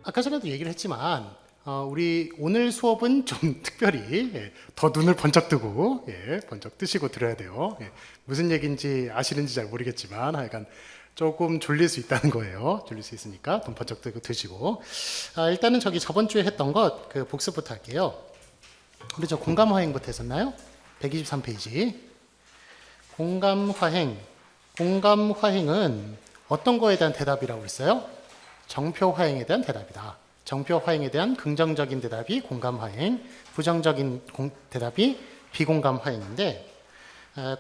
아까 전에도 얘기를 했지만 우리 오늘 수업은 좀 특별히 더 눈을 번쩍 뜨고 번쩍 뜨시고 들어야 돼요. 무슨 얘기인지 아시는지 잘 모르겠지만 하여간 조금 졸릴 수 있다는 거예요. 졸릴 수 있으니까 좀 번쩍 뜨고 드시고 일단은 저기 저번 주에 했던 것 그 복습부터 할게요. 우리 저 공감화행부터 했었나요? 123페이지 공감화행. 공감화행은 어떤 거에 대한 대답이라고 했어요? 정표화행에 대한 대답이다. 정표화행에 대한 긍정적인 대답이 공감화행, 부정적인 대답이 비공감화행인데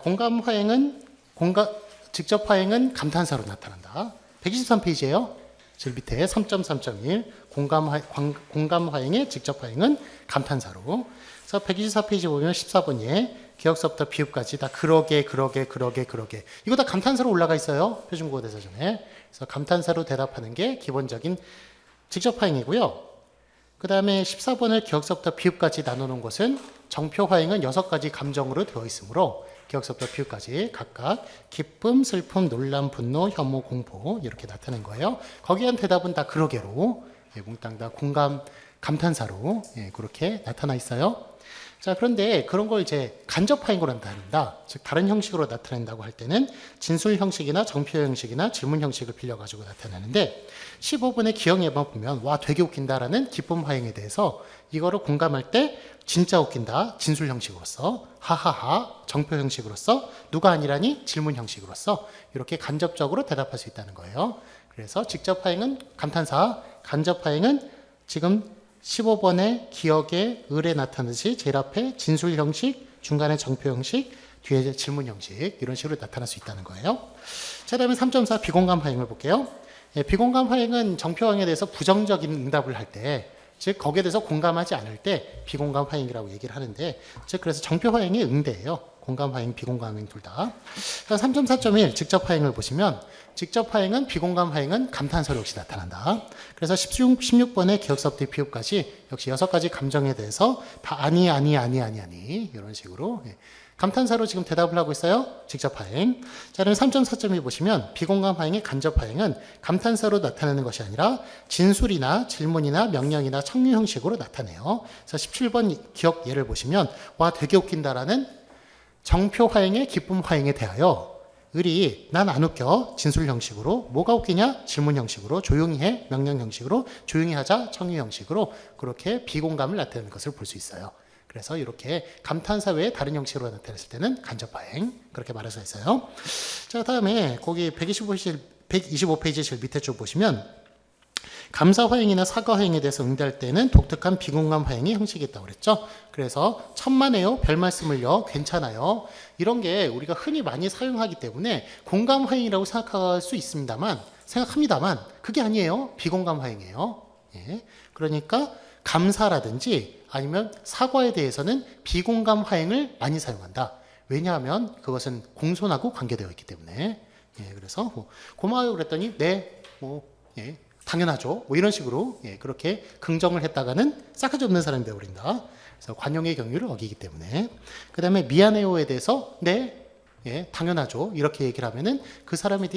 공감화행은 직접화행은 감탄사로 나타난다. 123페이지예요. 제일 밑에 3.3.1 공감화행의 직접화행은 감탄사로. 그래서 124페이지 보면 14번에 기억서부터 비읍까지 다 그러게 이거 다 감탄사로 올라가 있어요. 표준국어 대사전에. 그래서 감탄사로 대답하는 게 기본적인 직접화행이고요. 그 다음에 14번을 기억서부터 비읍까지 나누는 것은 정표화행은 6가지 감정으로 되어 있으므로 기억서부터 비읍까지 각각 기쁨, 슬픔, 놀람, 분노, 혐오, 공포 이렇게 나타낸 거예요. 거기에 대한 대답은 다 그러게로 몽땅 다 공감, 감탄사로 그렇게 나타나 있어요. 자, 그런데 그런 걸 이제 간접화행으로 나타낸다. 즉 다른 형식으로 나타낸다고 할 때는 진술 형식이나 정표 형식이나 질문 형식을 빌려가지고 나타내는데 15분의 기억예만 보면 와 되게 웃긴다라는 기쁨 화행에 대해서 이거를 공감할 때 진짜 웃긴다 진술 형식으로서 하하하 정표 형식으로서 누가 아니라니 질문 형식으로서 이렇게 간접적으로 대답할 수 있다는 거예요. 그래서 직접 화행은 감탄사, 간접 화행은 지금 15번의 기억의 을에 나타나듯이 제일 앞에 진술 형식, 중간에 정표 형식, 뒤에 질문 형식 이런 식으로 나타날 수 있다는 거예요. 자, 다음에 3.4 비공감 화행을 볼게요. 비공감 화행은 정표화행에 대해서 부정적인 응답을 할 때, 즉 거기에 대해서 공감하지 않을 때 비공감 화행이라고 얘기를 하는데, 즉 그래서 정표 화행이 응대예요. 공감 화행, 비공감 화행 둘 다. 3.4.1 직접 화행을 보시면 직접 화행은 비공감 화행은 감탄사로 역시 나타난다. 그래서 16번의 기억서부터 비읍까지 역시 6가지 감정에 대해서 다 아니 이런 식으로 감탄사로 지금 대답을 하고 있어요. 직접 화행. 자, 그럼 3.4.1 보시면 비공감 화행의 간접 화행은 감탄사로 나타내는 것이 아니라 진술이나 질문이나 명령이나 청유 형식으로 나타내요. 그래서 17번 기억 예를 보시면 와 되게 웃긴다라는 정표 화행의 기쁨 화행에 대하여 을이 난 안 웃겨 진술 형식으로 뭐가 웃기냐 질문 형식으로 조용히 해 명령 형식으로 조용히 하자 청유 형식으로 그렇게 비공감을 나타내는 것을 볼 수 있어요. 그래서 이렇게 감탄사 외에 다른 형식으로 나타냈을 때는 간접화행 그렇게 말할 수 있어요. 자, 다음에 거기 125페이지 제일 밑에 쭉 보시면 감사화행이나 사과화행에 대해서 응대할 때는 독특한 비공감 화행이 형식이 있다고 그랬죠. 그래서 천만에요, 별말씀을요, 괜찮아요. 이런 게 우리가 흔히 많이 사용하기 때문에 공감 화행이라고 생각합니다만 그게 아니에요. 비공감 화행이에요. 그러니까 감사라든지 아니면 사과에 대해서는 비공감 화행을 많이 사용한다. 왜냐하면 그것은 공손하고 관계되어 있기 때문에. 그래서 고마워요 그랬더니 네, 당연하죠. 이런 식으로 그렇게 긍정을 했다가는 싸가지 없는 사람이 되어버린다. 그래서 관용의 경륜을 어기기 때문에. 그 다음에 미안해요에 대해서 네, 당연하죠. 이렇게 얘기를 하면은 그 사람에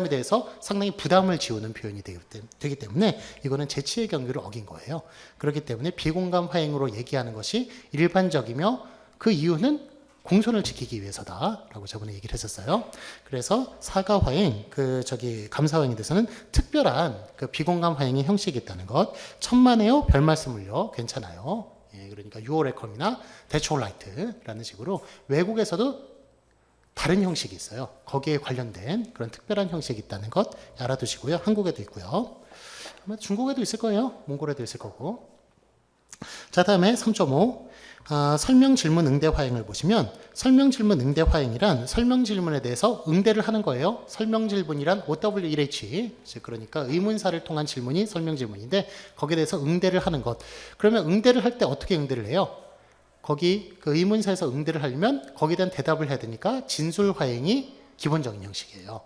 대해서 상당히 부담을 지우는 표현이 되기 때문에 이거는 재치의 경륜을 어긴 거예요. 그렇기 때문에 비공감 화행으로 얘기하는 것이 일반적이며 그 이유는 공손을 지키기 위해서다라고 저번에 얘기를 했었어요. 그래서 사과 화행, 감사 화행에 대해서는 특별한 그 비공감 화행의 형식이 있다는 것. 천만에요, 별 말씀을요, 괜찮아요. 그러니까 유어레컴이나 대초라이트라는 식으로 외국에서도 다른 형식이 있어요. 거기에 관련된 그런 특별한 형식이 있다는 것 알아두시고요. 한국에도 있고요. 아마 중국에도 있을 거예요. 몽골에도 있을 거고. 자, 다음에 3.5 설명 질문 응대 화행을 보시면 설명 질문 응대 화행이란 설명 질문에 대해서 응대를 하는 거예요. 설명 질문이란 OWLH 그러니까 의문사를 통한 질문이 설명 질문인데 거기에 대해서 응대를 하는 것. 그러면 응대를 할 때 어떻게 응대를 해요? 거기 그 의문사에서 응대를 하려면 거기에 대한 대답을 해야 되니까 진술 화행이 기본적인 형식이에요.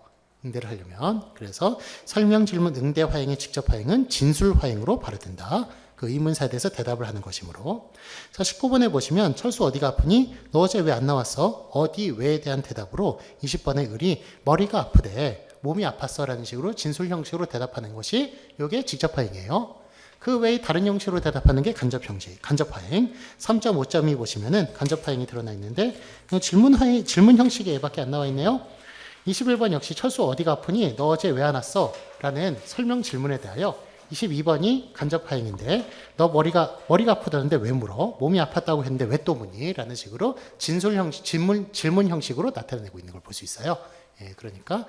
응대를 하려면. 그래서 설명 질문 응대 화행의 직접 화행은 진술 화행으로 발효된다. 그 의문사에 대해서 대답을 하는 것이므로. 자, 19번에 보시면 철수 어디가 아프니? 너 어제 왜 안 나왔어? 어디 왜에 대한 대답으로 20번의 을이 머리가 아프대. 몸이 아팠어 라는 식으로 진술 형식으로 대답하는 것이 이게 직접 화행이에요. 그 외에 다른 형식으로 대답하는 게 간접 형식, 간접 화행. 3.5.2 보시면은 간접 화행이 드러나 있는데 질문 형식에 얘밖에 안 나와 있네요. 21번 역시 철수 어디가 아프니? 너 어제 왜 안 왔어? 라는 설명 질문에 대하여 22번이 간접 화행인데 너 머리가 아프다는데 왜 물어? 몸이 아팠다고 했는데 왜 또 묻니? 라는 식으로 질문 형식으로 나타내고 있는 걸 볼 수 있어요. 예, 그러니까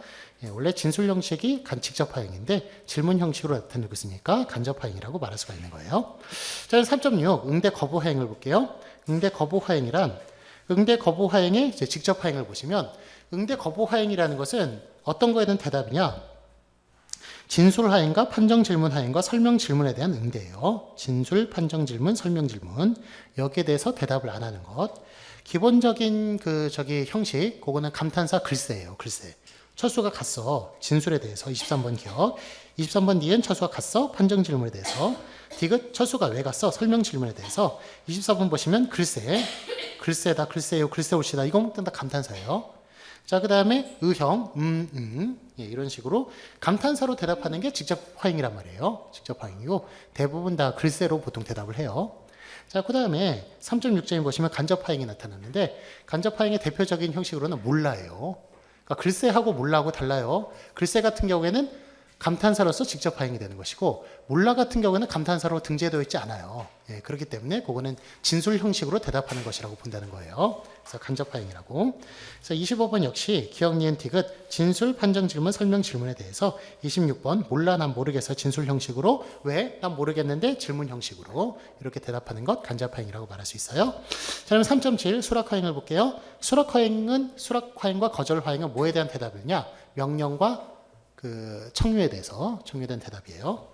원래 진술 형식이 직접 화행인데 질문 형식으로 나타내고 있으니까 간접 화행이라고 말할 수가 있는 거예요. 자, 3.6 응대 거부 화행을 볼게요. 응대 거부 화행이란 응대 거부 화행의 이제 직접 화행을 보시면 응대 거부 화행이라는 것은 어떤 거에 대한 대답이냐? 진술 화행과 판정 질문 화행과 설명 질문에 대한 응대예요. 진술, 판정 질문, 설명 질문. 여기에 대해서 대답을 안 하는 것. 기본적인 형식, 그거는 감탄사 글쎄예요. 글쎄. 철수가 갔어. 진술에 대해서 23번 기억. 23번 니은 철수가 갔어. 판정 질문에 대해서. 디귿 철수가 왜 갔어? 설명 질문에 대해서. 24번 보시면 글쎄. 글쎄다, 글쎄요, 글쎄 옳시다. 이거 모두 다 감탄사예요. 자, 그 다음에 의형, 예, 이런 식으로 감탄사로 대답하는 게 직접 화행이란 말이에요. 직접 화행이고 대부분 다 글쎄로 보통 대답을 해요. 자, 그 다음에 3.6점에 보시면 간접 화행이 나타나는데 간접 화행의 대표적인 형식으로는 몰라예요. 그러니까 글쎄하고 몰라하고 달라요. 글쎄 같은 경우에는 감탄사로서 직접 화행이 되는 것이고 몰라 같은 경우에는 감탄사로 등재되어 있지 않아요. 예, 그렇기 때문에 그거는 진술 형식으로 대답하는 것이라고 본다는 거예요. 그래서 간접 화행이라고. 그래서 25번 역시 기억, 니은, 디귿 진술, 판정 질문, 설명 질문에 대해서 26번 몰라, 난 모르겠어 진술 형식으로 왜? 난 모르겠는데 질문 형식으로 이렇게 대답하는 것 간접 화행이라고 말할 수 있어요. 자, 그럼 3.7 수락 화행을 볼게요. 수락 화행과 거절 화행은 뭐에 대한 대답이냐? 명령과 청유에 대해서 청유에 대한 대답이에요.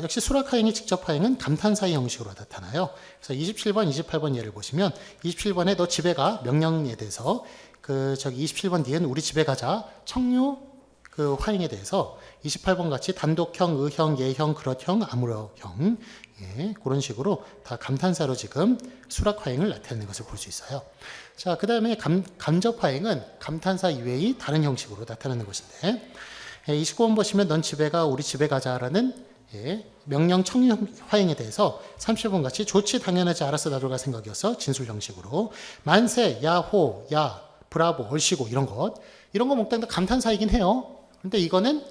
역시 수락화행이 직접 화행은 감탄사의 형식으로 나타나요. 그래서 27번, 28번 예를 보시면 27번에 너 집에 가 명령에 대해서 27번 뒤엔 우리 집에 가자 청유 화행에 대해서 28번 같이 단독형, 의형, 예형, 그렇형, 아무러형 예, 그런 식으로 다 감탄사로 지금 수락화행을 나타내는 것을 볼 수 있어요. 자, 그 다음에 간접화행은 감탄사 이외의 다른 형식으로 나타나는 것인데 29번 보시면 넌 집에 가 우리 집에 가자라는 예, 명령 청유 화행에 대해서 30번 같이 좋지 당연하지 알았어 나도 갈 생각이었어 진술 형식으로 만세, 야호, 야, 브라보, 얼씨구 이런 거 목당 다 감탄사이긴 해요. 그런데 이거는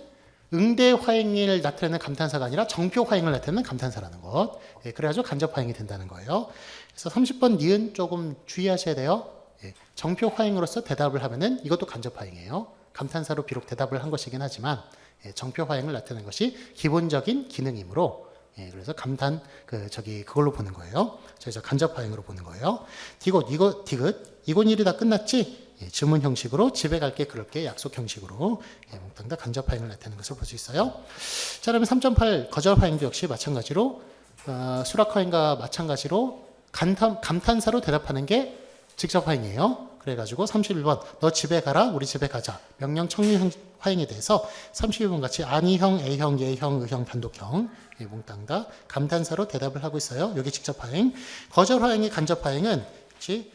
응대 화행을 나타내는 감탄사가 아니라 정표 화행을 나타내는 감탄사라는 것. 예, 그래가지고 간접 화행이 된다는 거예요. 그래서 30번 니은 조금 주의하셔야 돼요. 예, 정표 화행으로서 대답을 하면은 이것도 간접 화행이에요. 감탄사로 비록 대답을 한 것이긴 하지만 예, 정표 화행을 나타내는 것이 기본적인 기능이므로 예, 그래서 그걸로 보는 거예요. 그래서 간접 화행으로 보는 거예요. 디귿 이건 일이 다 끝났지? 예, 질문 형식으로 집에 갈게 그럴게 약속 형식으로 예, 몽땅 다 간접 화행을 나타내는 것을 볼 수 있어요. 자, 그러면 3.8 거절 화행도 역시 마찬가지로 수락 화행과 마찬가지로 감탄사로 대답하는 게 직접 화행이에요. 그래가지고 31번 너 집에 가라 우리 집에 가자 명령 청유 화행에 대해서 31번 같이 아니형, A형, 예형, 의형, 단독형 예, 몽땅 다 감탄사로 대답을 하고 있어요. 여기 직접 화행. 거절 화행의 간접 화행은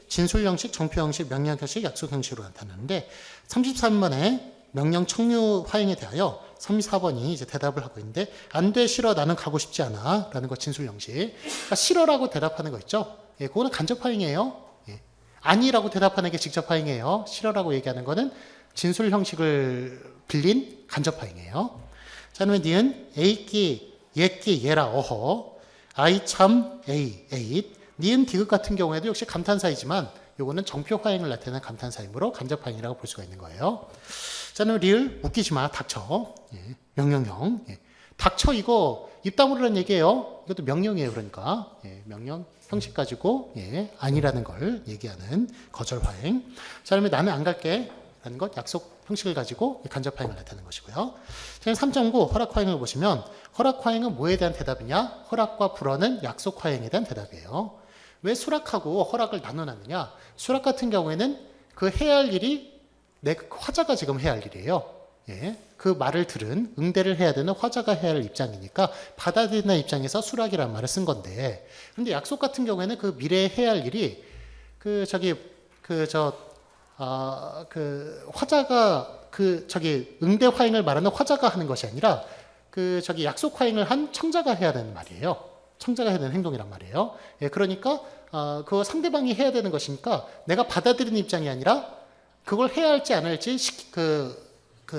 진술 형식, 정표 형식, 명령 형식, 약속 형식으로 나타나는데 33번에 명령 청유 화행에 대하여 34번이 이제 대답을 하고 있는데 안 돼 싫어 나는 가고 싶지 않아 라는 거 진술 형식. 그러니까 싫어라고 대답하는 거 있죠. 예, 그거는 간접 화행이에요. 예. 아니라고 대답하는 게 직접 화행이에요. 싫어라고 얘기하는 거는 진술 형식을 빌린 간접 화행이에요. 자, 그러면 니은 A끼, 예끼, 예라, 어허, I 참, 에잇. 니은 디귿 같은 경우에도 역시 감탄사이지만 요거는 정표 화행을 나타내는 감탄사이므로 간접 화행이라고 볼 수가 있는 거예요. 자, 그럼 리을 웃기지 마, 닥쳐. 예, 명령형. 예. 닥쳐 이거 입 다물으라는 얘기예요. 이것도 명령이에요. 그러니까 예, 명령 형식 가지고 예, 아니라는 걸 얘기하는 거절 화행. 자, 그러면 나는 안 갈게 라는 것 약속 형식을 가지고 간접 화행을 나타내는 것이고요. 자, 3.9 허락 화행을 보시면 허락 화행은 뭐에 대한 대답이냐? 허락과 불허는 약속 화행에 대한 대답이에요. 왜 수락하고 허락을 나눠놨느냐? 수락 같은 경우에는 그 해야 할 일이 화자가 지금 해야 할 일이에요. 예, 그 말을 들은 응대를 해야 되는 화자가 해야 할 입장이니까 받아들이는 입장에서 수락이라는 말을 쓴 건데, 그런데 약속 같은 경우에는 그 미래에 해야 할 일이 화자가 응대 화행을 말하는 화자가 하는 것이 아니라 그 저기 약속 화행을 한 청자가 해야 되는 말이에요. 청자가 해야 되는 행동이란 말이에요. 예, 그러니까 그 상대방이 해야 되는 것이니까 내가 받아들이는 입장이 아니라 그걸 해야 할지 안 할지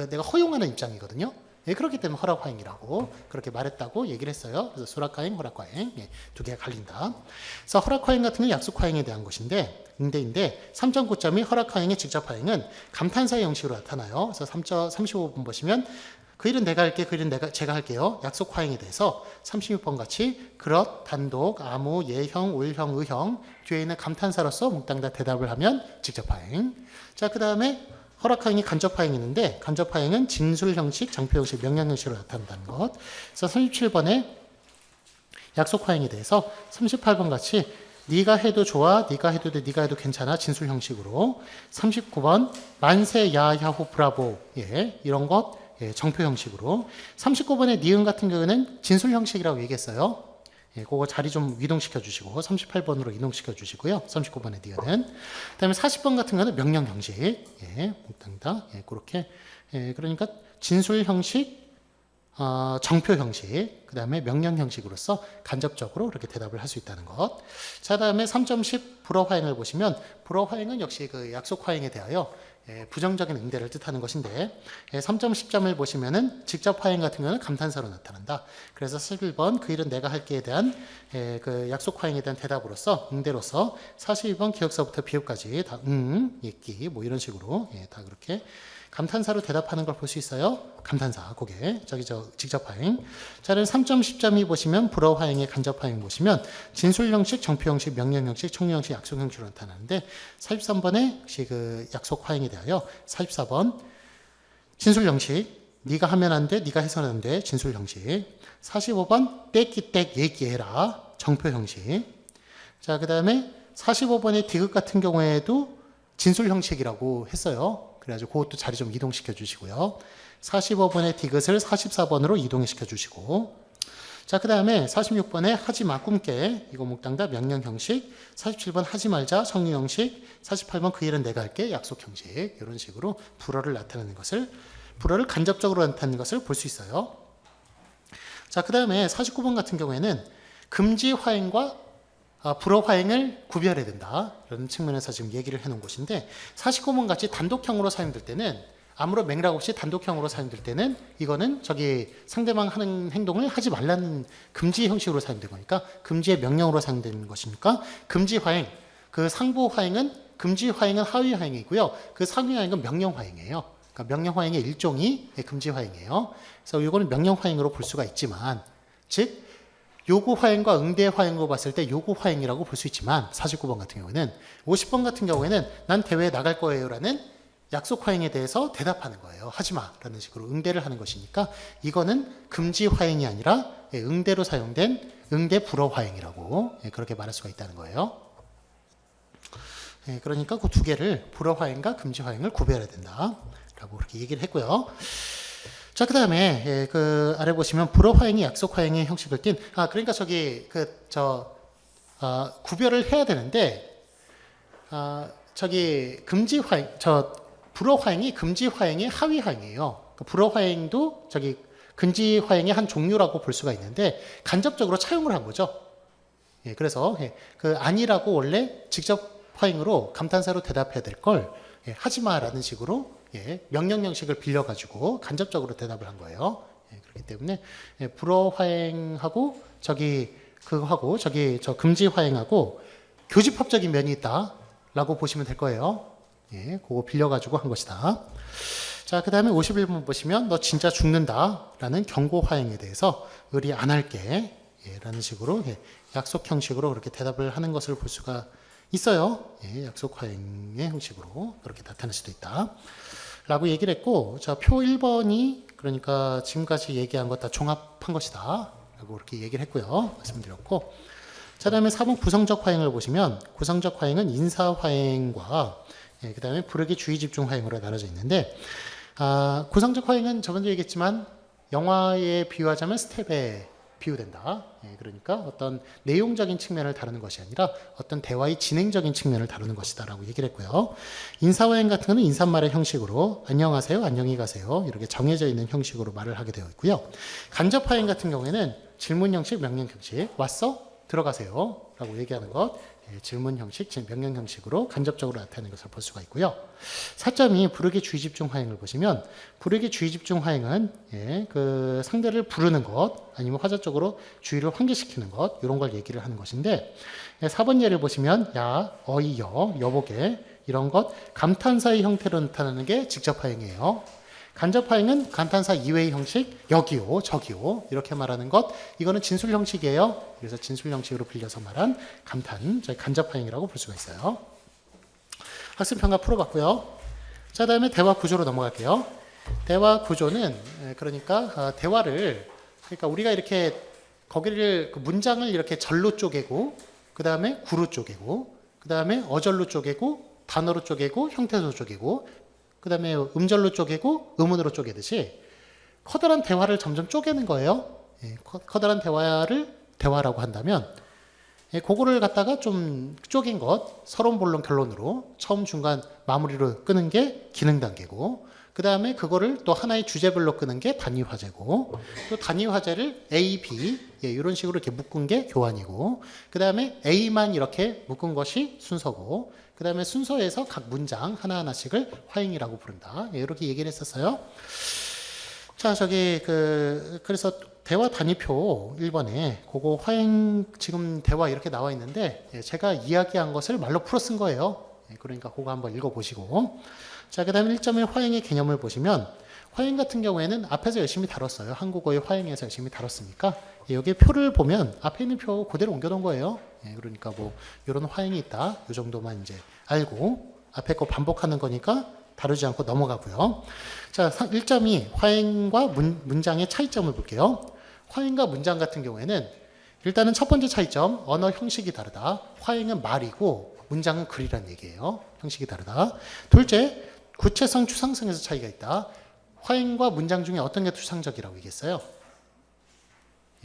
내가 허용하는 입장이거든요. 예, 그렇기 때문에 허락화행이라고 그렇게 말했다고 얘기를 했어요. 그래서 수락화행, 허락화행 예, 두 개가 갈린다. 그래서 허락화행 같은 건 약속화행에 대한 것인데 응대인데 3.9점이 허락화행의 직접화행은 감탄사의 형식으로 나타나요. 그래서 35번 보시면 그 일은 내가 할게, 그 일은 제가 할게요. 약속화행에 대해서 36번 같이 그렇, 단독, 아무, 예형, 올형, 의형 뒤에 있는 감탄사로서 몽땅 다 대답을 하면 직접화행. 자, 그 다음에 허락화행이 간접화행이 있는데 간접화행은 진술 형식, 장표 형식, 명령 형식으로 나타난다는 것. 그래서 37번에 약속화행에 대해서 38번 같이 네가 해도 좋아, 네가 해도 돼, 네가 해도 괜찮아 진술 형식으로. 39번 만세, 야, 야호, 브라보 예, 이런 것 예, 정표 형식으로. 39번에 니은 같은 경우는 진술 형식이라고 얘기했어요. 예, 그거 자리 좀 이동시켜 주시고 38번으로 이동시켜 주시고요. 39번의 니은은. 그다음에 40번 같은 거는 명령 형식. 예, 몽땅다. 예, 그렇게. 예, 그러니까 진술 형식, 정표 형식, 그 다음에 명령 형식으로서 간접적으로 이렇게 대답을 할 수 있다는 것. 자, 다음에 3.10 불어화행을 보시면 불어화행은 역시 그 약속화행에 대하여 부정적인 응대를 뜻하는 것인데 3.10점을 보시면은 직접 화행 같은 경우는 감탄사로 나타난다. 그래서 11번 그 일은 내가 할게에 대한 그 약속 화행에 대한 대답으로서 응대로서 42번 기억서부터 비읍까지 다 예끼 뭐 이런 식으로 다 그렇게 감탄사로 대답하는 걸 볼 수 있어요. 감탄사, 그게 직접 화행. 자는 3.10점이 보시면 불어 화행의 간접 화행 보시면 진술 형식, 정표 형식, 명령 형식, 청유 형식, 약속 형식으로 나타나는데 43번에 역시 그 약속 화행에 대하여 44번 진술 형식, 네가 하면 안 돼, 네가 해서는 안 돼, 진술 형식. 45번 떼끼 얘기해라, 정표 형식. 자, 그 다음에 45번의 디귿 같은 경우에도 진술 형식이라고 했어요. 그래가지고 그것도 자리 좀 이동시켜 주시고요. 45번의 디귿을 44번으로 이동시켜 주시고. 자, 그 다음에 46번에 하지마 꿈깨 이거 몽땅다 명령 형식. 47번 하지 말자 성유 형식. 48번 그 일은 내가 할게 약속 형식. 이런 식으로 불어를 간접적으로 나타내는 것을 볼 수 있어요. 자, 그 다음에 49번 같은 경우에는 금지 화행과 불어 화행을 구별해야 된다. 이런 측면에서 지금 얘기를 해놓은 것인데 49번 같이 단독형으로 사용될 때는 아무런 맥락 없이 단독형으로 사용될 때는 이거는 상대방 하는 행동을 하지 말라는 금지 형식으로 사용된 거니까 금지의 명령으로 사용되는 것이니까 금지 화행, 그 상부 화행은 금지 화행은 하위 화행이고요. 그 상위 화행은 명령 화행이에요. 그러니까 명령 화행의 일종이 금지 화행이에요. 그래서 이거는 명령 화행으로 볼 수가 있지만 즉 요구 화행과 응대 화행으로 봤을 때 요구 화행이라고 볼 수 있지만 49번 같은 경우에는 50번 같은 경우에는 난 대회에 나갈 거예요 라는 약속 화행에 대해서 대답하는 거예요. 하지마 라는 식으로 응대를 하는 것이니까 이거는 금지 화행이 아니라 응대로 사용된 응대 불어 화행이라고 그렇게 말할 수가 있다는 거예요. 그러니까 그 두 개를 불어 화행과 금지 화행을 구별해야 된다 라고 그렇게 얘기를 했고요. 자, 그 다음에 그 아래 보시면 불어 화행이 약속 화행의 형식을 띤 그러니까 구별을 해야 되는데 금지 화행 불어 화행이 금지 화행의 하위 화행이에요. 불어 화행도 금지 화행의 한 종류라고 볼 수가 있는데 간접적으로 차용을 한 거죠. 그래서 그 아니라고 원래 직접 화행으로 감탄사로 대답해야 될 걸 하지마라는 식으로 명령 형식을 빌려가지고 간접적으로 대답을 한 거예요. 그렇기 때문에 불어 화행하고 그거하고 금지 화행하고 교집합적인 면이 있다라고 보시면 될 거예요. 그거 빌려가지고 한 것이다. 자, 그 다음에 51번 보시면 너 진짜 죽는다라는 경고 화행에 대해서 의리 안 할게 라는 식으로 약속 형식으로 그렇게 대답을 하는 것을 볼 수가 있어요. 약속 화행의 형식으로 그렇게 나타날 수도 있다. 라고 얘기를 했고, 자, 표 1번이 그러니까 지금까지 얘기한 것 다 종합한 것이다. 라고 그렇게 얘기를 했고요. 말씀드렸고. 자, 다음에 4번 구성적 화행을 보시면 구성적 화행은 인사 화행과 그 다음에 부르기 주의 집중 화행으로 나눠져 있는데 구성적 화행은 저번에 얘기했지만 영화에 비유하자면 스텝의 비유된다. 예, 그러니까 어떤 내용적인 측면을 다루는 것이 아니라 어떤 대화의 진행적인 측면을 다루는 것이다라고 얘기를 했고요. 인사화행 같은 거는 인사말의 형식으로 안녕하세요, 안녕히 가세요 이렇게 정해져 있는 형식으로 말을 하게 되어 있고요. 간접화행 같은 경우에는 질문 형식, 명령 형식, 왔어? 들어가세요 라고 얘기하는 것, 예, 질문 형식, 명령 형식으로 간접적으로 나타내는 것을 볼 수가 있고요. 4.2 부르기 주의 집중 화행을 보시면 부르기 주의 집중 화행은 예, 그 상대를 부르는 것 아니면 화자적으로 주의를 환기시키는 것 이런 걸 얘기를 하는 것인데, 예, 4번 예를 보시면 야, 어이, 여보게 이런 것 감탄사의 형태로 나타나는 게 직접 화행이에요. 간접 화행은 감탄사 이외의 형식, 여기요, 저기요 이렇게 말하는 것, 이거는 진술 형식이에요. 그래서 진술 형식으로 빌려서 말한 감탄, 저희 간접 화행이라고 볼 수가 있어요. 학습 평가 풀어봤고요. 자, 다음에 대화 구조로 넘어갈게요. 대화 구조는 그러니까 대화를, 그러니까 우리가 이렇게 거기를 문장을 이렇게 절로 쪼개고 그 다음에 구로 쪼개고 그 다음에 어절로 쪼개고 단어로 쪼개고 형태로 쪼개고 그 다음에 음절로 쪼개고 음운으로 쪼개듯이 커다란 대화를 점점 쪼개는 거예요. 예, 커다란 대화를 대화라고 한다면 예, 그거를 갖다가 좀 쪼갠 것, 서론, 본론, 결론으로 처음, 중간, 마무리로 끄는 게 기능 단계고 그 다음에 그거를 또 하나의 주제별로 끄는 게 단위 화제고 또 단위 화제를 A, B 예, 이런 식으로 이렇게 묶은 게 교환이고 그 다음에 A만 이렇게 묶은 것이 순서고 그 다음에 순서에서 각 문장 하나하나씩을 화행이라고 부른다. 예, 이렇게 얘기를 했었어요. 자, 그래서 대화 단위표 1번에 그거 화행 지금 대화 이렇게 나와 있는데 예, 제가 이야기한 것을 말로 풀어 쓴 거예요. 예, 그러니까 그거 한번 읽어보시고. 자, 그 다음에 1.1 화행의 개념을 보시면 화행 같은 경우에는 앞에서 열심히 다뤘어요. 한국어의 화행에서 열심히 다뤘으니까 예, 여기 표를 보면 앞에 있는 표 그대로 옮겨놓은 거예요. 예, 그러니까 뭐 이런 화행이 있다. 이 정도만 이제 알고 앞에 거 반복하는 거니까 다루지 않고 넘어가고요. 자, 1.2 화행과 문장의 차이점을 볼게요. 화행과 문장 같은 경우에는 일단은 첫 번째 차이점, 언어 형식이 다르다. 화행은 말이고 문장은 글이라는 얘기예요. 형식이 다르다. 둘째, 구체성, 추상성에서 차이가 있다. 화행과 문장 중에 어떤 게 추상적이라고 얘기했어요?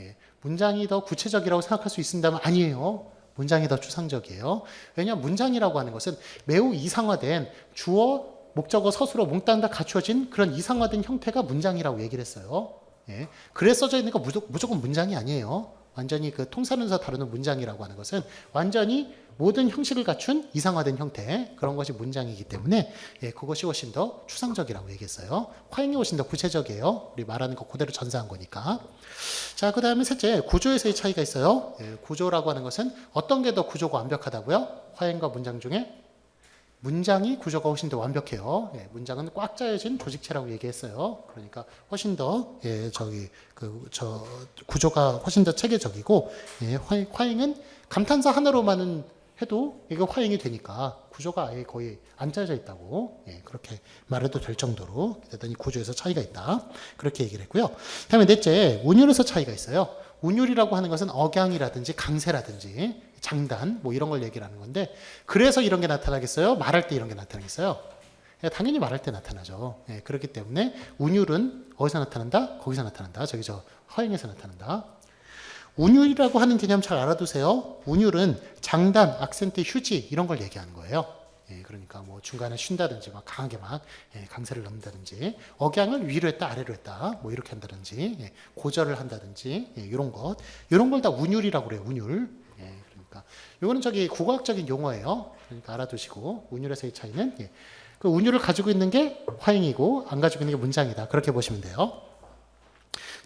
예, 문장이 더 구체적이라고 생각할 수 있습니다만 아니에요. 문장이 더 추상적이에요. 왜냐하면 문장이라고 하는 것은 매우 이상화된 주어, 목적어, 서술어 몽땅 다 갖춰진 그런 이상화된 형태가 문장이라고 얘기를 했어요. 예, 글에 써져 있는 거 무조건 문장이 아니에요. 완전히 그 통사론에서 다루는 문장이라고 하는 것은 완전히 모든 형식을 갖춘 이상화된 형태, 그런 것이 문장이기 때문에 예, 그것이 훨씬 더 추상적이라고 얘기했어요. 화행이 훨씬 더 구체적이에요. 우리 말하는 거 그대로 전사한 거니까. 자, 그 다음에 셋째, 구조에서의 차이가 있어요. 예, 구조라고 하는 것은 어떤 게 더 구조가 완벽하다고요? 화행과 문장 중에 문장이 구조가 훨씬 더 완벽해요. 예, 문장은 꽉 짜여진 조직체라고 얘기했어요. 그러니까 훨씬 더 구조가 훨씬 더 체계적이고 예, 화행은 감탄사 하나로만은 해도 이게 화행이 되니까 구조가 아예 거의 안 짜져 있다고 예, 그렇게 말해도 될 정도로 대단히 구조에서 차이가 있다. 그렇게 얘기를 했고요. 다음에 넷째, 운율에서 차이가 있어요. 운율이라고 하는 것은 억양이라든지 강세라든지 장단 뭐 이런 걸 얘기를 하는 건데 그래서 이런 게 나타나겠어요? 말할 때 이런 게 나타나겠어요? 예, 당연히 말할 때 나타나죠. 예, 그렇기 때문에 운율은 어디서 나타난다? 거기서 나타난다. 저기 화행에서 나타난다. 운율이라고 하는 개념 잘 알아두세요. 운율은 장단, 악센트, 휴지 이런 걸 얘기하는 거예요. 예, 그러니까 뭐 중간에 쉰다든지 막 강하게 막 예, 강세를 넣는다든지 억양을 위로 했다 아래로 했다 뭐 이렇게 한다든지 예, 고절을 한다든지 예, 이런 걸 다 운율이라고 그래요. 운율. 예, 그러니까 이거는 저기 국어학적인 용어예요. 그러니까 알아두시고 운율에서의 차이는 예, 그 운율을 가지고 있는 게 화행이고 안 가지고 있는 게 문장이다. 그렇게 보시면 돼요.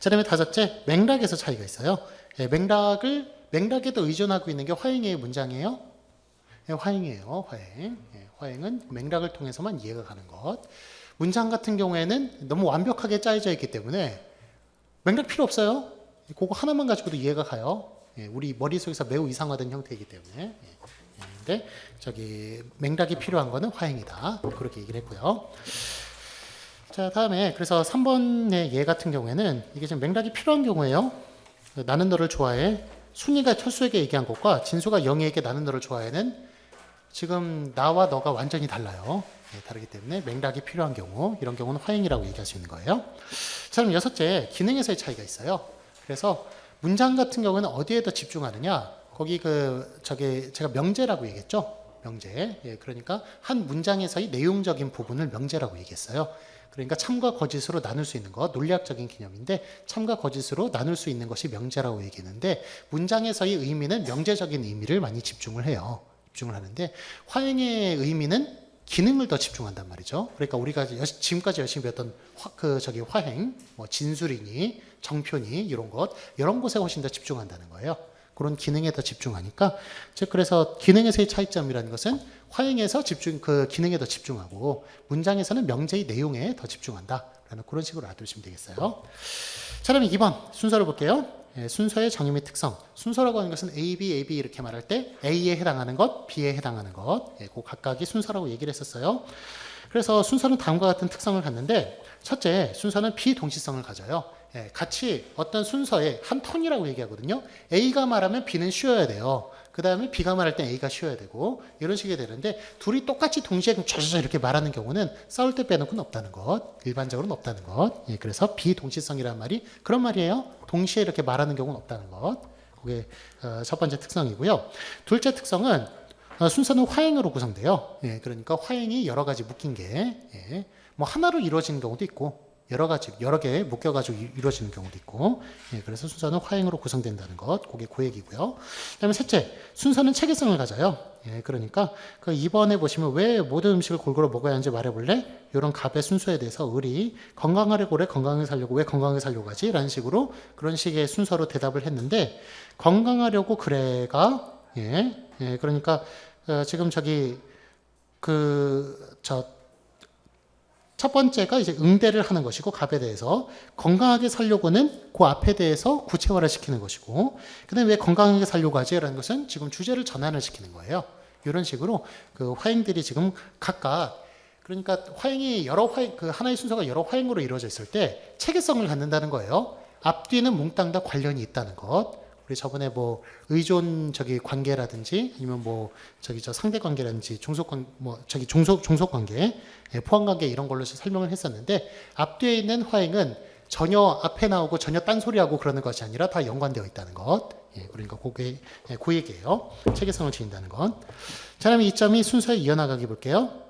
자, 그다음에 다섯째, 맥락에서 차이가 있어요. 예, 맥락에도 의존하고 있는 게 화행이에요, 문장이에요? 예, 화행이에요, 화행. 예, 화행은 맥락을 통해서만 이해가 가는 것. 문장 같은 경우에는 너무 완벽하게 짜여져 있기 때문에 맥락 필요 없어요. 그거 하나만 가지고도 이해가 가요. 예, 우리 머릿속에서 매우 이상화된 형태이기 때문에. 예, 근데 저기 맥락이 필요한 거는 화행이다. 그렇게 얘기를 했고요. 자, 다음에 그래서 3번의 예 같은 경우에는 이게 지금 맥락이 필요한 경우에요. 나는 너를 좋아해. 순이가 철수에게 얘기한 것과 진수가 영희에게 나는 너를 좋아해는 지금 나와 너가 완전히 달라요. 네, 다르기 때문에 맥락이 필요한 경우, 이런 경우는 화행이라고 얘기할 수 있는 거예요. 자, 그럼 여섯째, 기능에서의 차이가 있어요. 그래서 문장 같은 경우는 어디에 더 집중하느냐? 거기 제가 명제라고 얘기했죠. 명제. 예, 그러니까 한 문장에서의 내용적인 부분을 명제라고 얘기했어요. 그러니까 참과 거짓으로 나눌 수 있는 것, 논리학적인 개념인데 참과 거짓으로 나눌 수 있는 것이 명제라고 얘기했는데 문장에서의 의미는 명제적인 의미를 많이 집중을 해요. 집중을 하는데 화행의 의미는 기능을 더 집중한단 말이죠. 그러니까 우리가 지금까지 열심히 배웠던 화행, 뭐 진술이니 정표니 이런 곳에 훨씬 더 집중한다는 거예요. 그런 기능에 더 집중하니까 즉 그래서 기능에서의 차이점이라는 것은 화행에서 기능에 더 집중하고 문장에서는 명제의 내용에 더 집중한다라는 그런 식으로 알아두시면 되겠어요. 자, 그럼 2번 순서를 볼게요. 예, 순서의 정의 및 특성. 순서라고 하는 것은 A, B, A, B 이렇게 말할 때 A에 해당하는 것, B에 해당하는 것, 예, 그 각각이 순서라고 얘기를 했었어요. 그래서 순서는 다음과 같은 특성을 갖는데 첫째, 순서는 비동시성을 가져요. 예, 같이 어떤 순서에 한 턴이라고 얘기하거든요. A가 말하면 B는 쉬어야 돼요. 그 다음에 B가 말할 땐 A가 쉬어야 되고 이런 식이 되는데 둘이 똑같이 동시에 촤촤 이렇게 말하는 경우는 싸울 때 빼놓고는 없다는 것. 일반적으로는 없다는 것. 예, 그래서 비동시성이라는 말이 그런 말이에요. 동시에 이렇게 말하는 경우는 없다는 것. 그게 첫 번째 특성이고요. 둘째 특성은 순서는 화행으로 구성돼요. 예, 그러니까 화행이 여러 가지 묶인 게 뭐 하나로 이루어지는 경우도 있고 여러 개 묶여가지고 이루어지는 경우도 있고, 예, 그래서 순서는 화행으로 구성된다는 것, 그게 고얘기고요. 그다음에 셋째, 순서는 체계성을 가져요. 예, 그러니까 그 2번에 보시면 왜 모든 음식을 골고루 먹어야 하는지 말해볼래? 이런 갑의 순서에 대해서 을이 건강하려고 그래, 건강하게 살려고 왜 건강하게 살려고 하지? 라는 식으로 그런 식의 순서로 대답을 했는데 건강하려고 그래가 그러니까 지금 첫 번째가 이제 응대를 하는 것이고 갑에 대해서 건강하게 살려고는 그 앞에 대해서 구체화를 시키는 것이고 그다음에 왜 건강하게 살려고 하지라는 것은 지금 주제를 전환을 시키는 거예요. 이런 식으로 그 화행들이 지금 각각 그러니까 화행이 하나의 순서가 여러 화행으로 이루어져 있을 때 체계성을 갖는다는 거예요. 앞뒤는 몽땅 다 관련이 있다는 것. 우리 저번에 뭐 의존 관계라든지 아니면 뭐 상대 관계라든지 종속 관계, 포함 관계 이런 걸로 설명을 했었는데 앞뒤에 있는 화행은 전혀 앞에 나오고 전혀 딴소리하고 그러는 것이 아니라 다 연관되어 있다는 것. 그러니까 그게 그 얘기예요. 체계성을 지닌다는 것. 자, 그럼 이 점이 순서에 이어나가기 볼게요.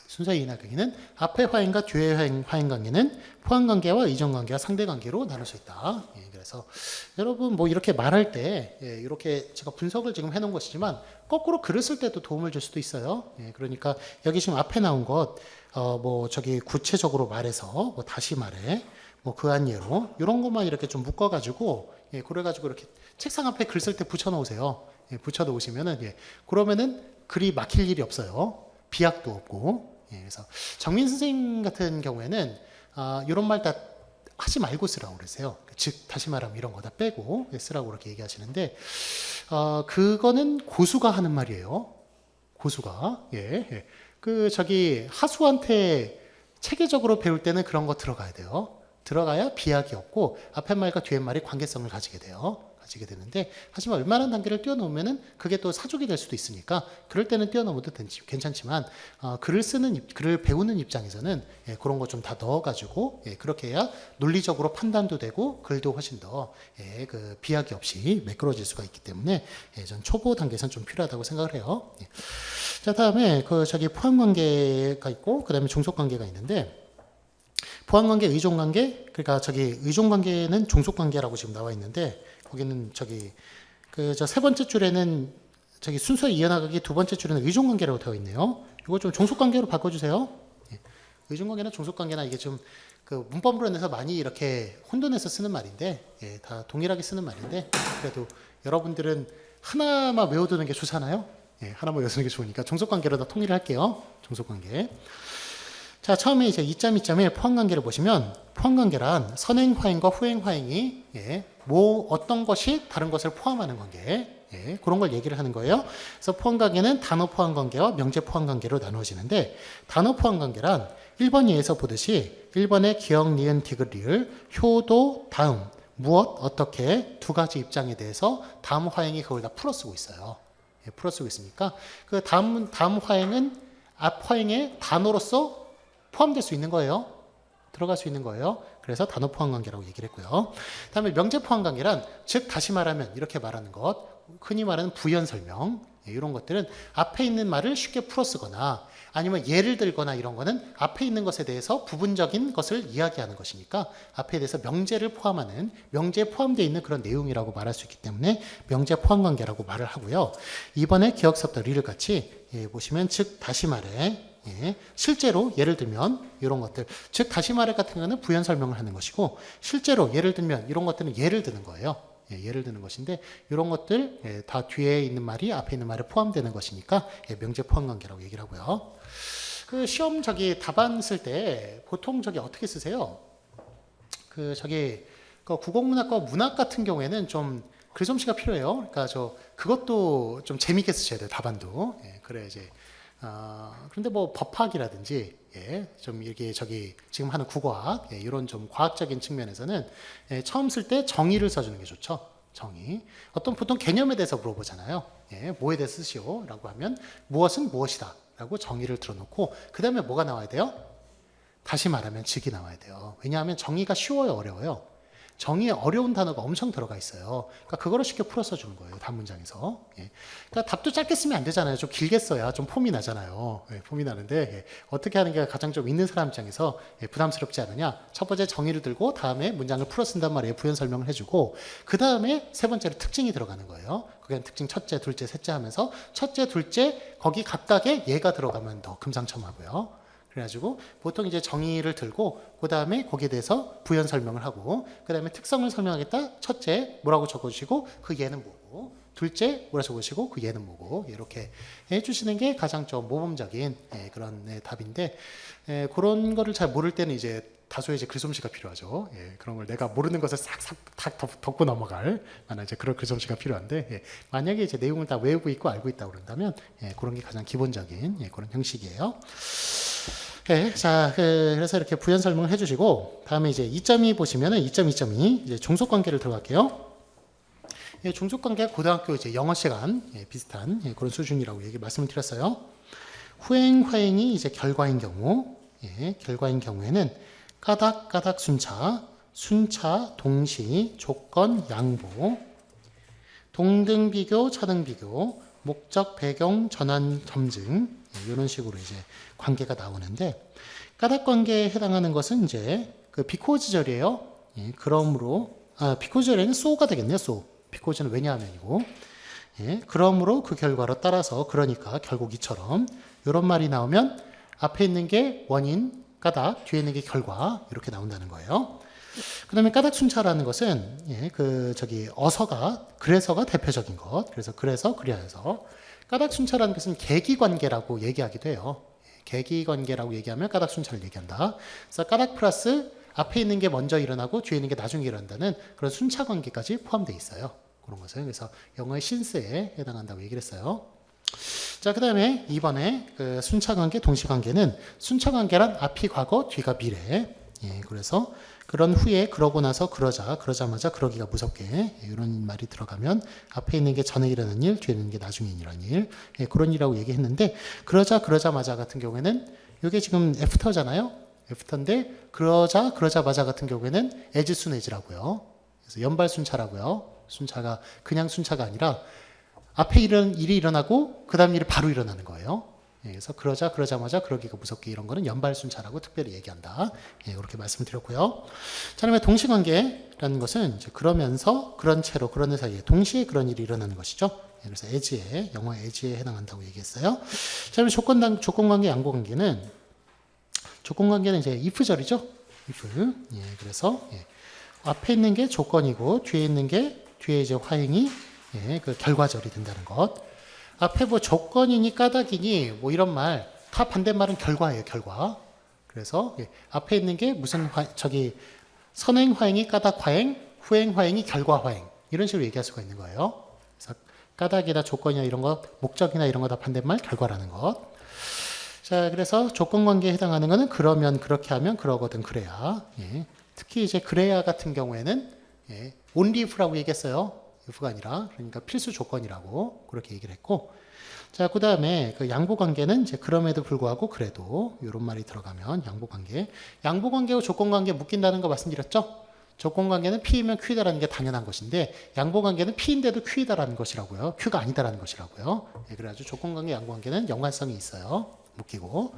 순서의 이어나가기는 앞의 화행과 뒤의 화행 관계는 포함 관계와 이전 관계와 상대 관계로 나눌 수 있다. 그래서 여러분 뭐 이렇게 말할 때 이렇게 제가 분석을 지금 해놓은 것이지만 거꾸로 글을 쓸 때도 도움을 줄 수도 있어요. 그러니까 여기 지금 앞에 나온 것 구체적으로 말해서 뭐 다시 말해 뭐 그한 예로 이런 것만 이렇게 좀 묶어가지고 그래가지고 이렇게 책상 앞에 글 쓸 때 붙여놓으세요. 붙여놓으시면은 그러면은 글이 막힐 일이 없어요. 비약도 없고. 그래서 정민 선생님 같은 경우에는 이런 말 다 하지 말고 쓰라고 그러세요. 즉 다시 말하면 이런 거 다 빼고 쓰라고 그렇게 얘기하시는데 그거는 고수가 하는 말이에요. 고수가 하수한테 체계적으로 배울 때는 그런 거 들어가야 돼요. 들어가야 비약이 없고 앞에 말과 뒤에 말이 관계성을 가지게 되는데 하지만 웬만한 단계를 뛰어넘으면은 그게 또 사족이 될 수도 있으니까 그럴 때는 뛰어넘어도 괜찮지만 글을 배우는 입장에서는 그런 거 좀 다 넣어가지고 그렇게 해야 논리적으로 판단도 되고 글도 훨씬 더 비약이 없이 매끄러질 수가 있기 때문에 전 초보 단계에서는 좀 필요하다고 생각을 해요. 자, 다음에 포함 관계가 있고 그 다음에 종속 관계가 있는데 포함관계, 의존관계, 그러니까 의존관계는 종속관계라고 지금 나와 있는데 거기는 세 번째 줄에는 순서에 이어나가기 두 번째 줄에는 의존관계라고 되어 있네요. 이거 좀 종속관계로 바꿔주세요. 의존관계나 종속관계나 이게 좀 문법으로 인해서 많이 이렇게 혼돈해서 쓰는 말인데 다 동일하게 쓰는 말인데 그래도 여러분들은 하나만 외워두는 게 좋잖아요. 하나만 외우는 게 좋으니까 종속관계로 다 통일을 할게요. 종속관계. 자, 처음에 이제 2.2.1 포함관계를 보시면 포함관계란 선행 화행과 후행 화행이 어떤 것이 다른 것을 포함하는 관계 그런 걸 얘기를 하는 거예요. 그래서 포함관계는 단어 포함관계와 명제 포함관계로 나누어지는데 단어 포함관계란 1번 예에서 보듯이 1번의 기억, 니은, 디귿, 리을, 효도, 다음, 무엇, 어떻게 두 가지 입장에 대해서 다음 화행이 그걸 다 풀어쓰고 있어요. 풀어쓰고 있으니까 그 다음 화행은 앞 화행의 단어로서 포함될 수 있는 거예요. 들어갈 수 있는 거예요. 그래서 단어 포함 관계라고 얘기를 했고요. 다음에 명제 포함 관계란 즉 다시 말하면 이렇게 말하는 것, 흔히 말하는 부연 설명 이런 것들은 앞에 있는 말을 쉽게 풀어 쓰거나 아니면 예를 들거나 이런 거는 앞에 있는 것에 대해서 부분적인 것을 이야기하는 것이니까 앞에 대해서 명제를 포함하는 명제에 포함되어 있는 그런 내용이라고 말할 수 있기 때문에 명제 포함 관계라고 말을 하고요. 이번에 기억서부터 리를 같이 보시면 즉 다시 말해 실제로 예를 들면 이런 것들 즉 다시 말해 같은 경우는 부연 설명을 하는 것이고 실제로 예를 들면 이런 것들은 예를 드는 거예요. 예를 드는 것인데 이런 것들 다 뒤에 있는 말이 앞에 있는 말에 포함되는 것이니까 명제 포함 관계라고 얘기를 하고요. 그 시험 답안 쓸 때 보통 어떻게 쓰세요? 그 국어문학과 문학 같은 경우에는 좀 글솜씨가 필요해요. 그러니까 그것도 좀 재밌게 쓰셔야 돼요. 답안도. 그래 이제 그런데 뭐 법학이라든지 좀 이렇게 지금 하는 국어학 이런 좀 과학적인 측면에서는 처음 쓸 때 정의를 써주는 게 좋죠. 정의. 보통 개념에 대해서 물어보잖아요. 뭐에 대해서 쓰시오라고 하면 무엇은 무엇이다 라고 정의를 들어놓고 그 다음에 뭐가 나와야 돼요? 다시 말하면 즉이 나와야 돼요. 왜냐하면 정의가 쉬워요, 어려워요? 정의에 어려운 단어가 엄청 들어가 있어요. 그러니까 그거를 쉽게 풀어 써주는 거예요. 단문장에서. 그러니까 답도 짧게 쓰면 안 되잖아요. 좀 길게 써야 좀 폼이 나잖아요. 폼이 나는데 어떻게 하는 게 가장 좀 있는 사람 입장에서 부담스럽지 않으냐. 첫 번째 정의를 들고 다음에 문장을 풀어 쓴단 말이에요. 부연 설명을 해주고 그 다음에 세 번째로 특징이 들어가는 거예요. 그게 특징 첫째, 둘째, 셋째 하면서 첫째, 둘째 거기 각각의 예가 들어가면 더 금상첨화고요. 그래가지고 보통 이제 정의를 들고 그 다음에 거기에 대해서 부연 설명을 하고 그 다음에 특성을 설명하겠다. 첫째 뭐라고 적어주시고 그 예는 뭐고 둘째 뭐라고 적어주시고 그 예는 뭐고 이렇게 해주시는 게 가장 좀 모범적인 그런 답인데 그런 거를 잘 모를 때는 이제 다소의 이제 글솜씨가 필요하죠. 그런 걸 내가 모르는 것을 싹싹 다 덮고 넘어갈 만한 이제 그런 글솜씨가 필요한데 만약에 이제 내용을 다 외우고 있고 알고 있다고 그런다면 그런 게 가장 기본적인 그런 형식이에요. 자, 그래서 이렇게 부연 설명을 해주시고 다음에 이제 2.2 보시면은 2.2.2 이제 종속 관계를 들어갈게요. 종속 관계 고등학교 이제 영어 시간 비슷한 그런 수준이라고 말씀을 드렸어요. 후행, 화행이 이제 결과인 경우, 결과인 경우에는 까닥, 순차, 동시, 조건, 양보, 동등 비교, 차등 비교, 목적, 배경, 전환, 점증 이런 식으로 이제 관계가 나오는데 까닭 관계에 해당하는 것은 이제 그 비코즈절이에요. 그러므로 비코즈절에는 so가 되겠네요. so. 비코즈는 왜냐하면이고 그러므로 그 결과로 따라서 그러니까 결국 이처럼 이런 말이 나오면 앞에 있는 게 원인 까닭 뒤에 있는 게 결과 이렇게 나온다는 거예요. 그 다음에 까닭 순차라는 것은 어서가 그래서가 대표적인 것 그래서 그리하여서 까닭 순차라는 것은 계기관계라고 얘기하기도 해요. 계기관계라고 얘기하면 까닭 순차를 얘기한다. 그래서 까닭 플러스 앞에 있는 게 먼저 일어나고 뒤에 있는 게 나중에 일어난다는 그런 순차 관계까지 포함되어 있어요. 그런 것은 그래서 영어의 신스에 해당한다고 얘기를 했어요. 자, 그 다음에 이번에 그 순차 관계, 동시 관계는 순차 관계란 앞이 과거, 뒤가 미래. 그래서 그런 후에 그러고 나서 그러자마자 그러기가 무섭게 이런 말이 들어가면 앞에 있는 게 전에 일어난 일, 뒤에 있는 게 나중에 일어난 일 그런 일이라고 얘기했는데 그러자마자 같은 경우에는 이게 지금 애프터잖아요. 애프터인데 그러자마자 같은 경우에는 as soon as라고요. 그래서 연발 순차라고요. 순차가 그냥 순차가 아니라 앞에 일이 일어나고 그 다음 일이 바로 일어나는 거예요. 그래서 그러자마자 그러기가 무섭게 이런 거는 연발순차라고 특별히 얘기한다. 이렇게 말씀드렸고요. 자, 그다음에 동시관계라는 것은 이제 그러면서 그런 채로 그러는 사이에 동시에 그런 일이 일어나는 것이죠. 그래서 as에 영어 as에 해당한다고 얘기했어요. 자, 그다음에 조건관계, 양보관계는 조건관계는 이제 if절이죠. if. 그래서 앞에 있는 게 조건이고 뒤에 있는 게 뒤에 이제 화행이 그 결과절이 된다는 것. 앞에 뭐 조건이니 까닭이니 뭐 이런 말 다 반대말은 결과예요. 결과. 그래서 앞에 있는 게 무슨 선행 화행이 까닭 화행, 후행 화행이 결과 화행 이런 식으로 얘기할 수가 있는 거예요. 그래서 까닭이나 조건이나 이런 거 목적이나 이런 거 다 반대말 결과라는 것. 자, 그래서 조건관계에 해당하는 거는 그러면 그렇게 하면 그러거든 그래야. 특히 이제 그래야 같은 경우에는 only if라고 얘기했어요. if가 아니라 그러니까 필수 조건이라고 그렇게 얘기를 했고 자, 그 다음에 그 양보관계는 이제 그럼에도 불구하고 그래도 이런 말이 들어가면 양보관계. 양보관계와 조건관계 묶인다는 거 말씀드렸죠? 조건관계는 P이면 Q이다라는 게 당연한 것인데 양보관계는 P인데도 Q이다라는 것이라고요. Q가 아니다라는 것이라고요. 예, 그래가지고 조건관계, 양보관계는 연관성이 있어요. 묶이고.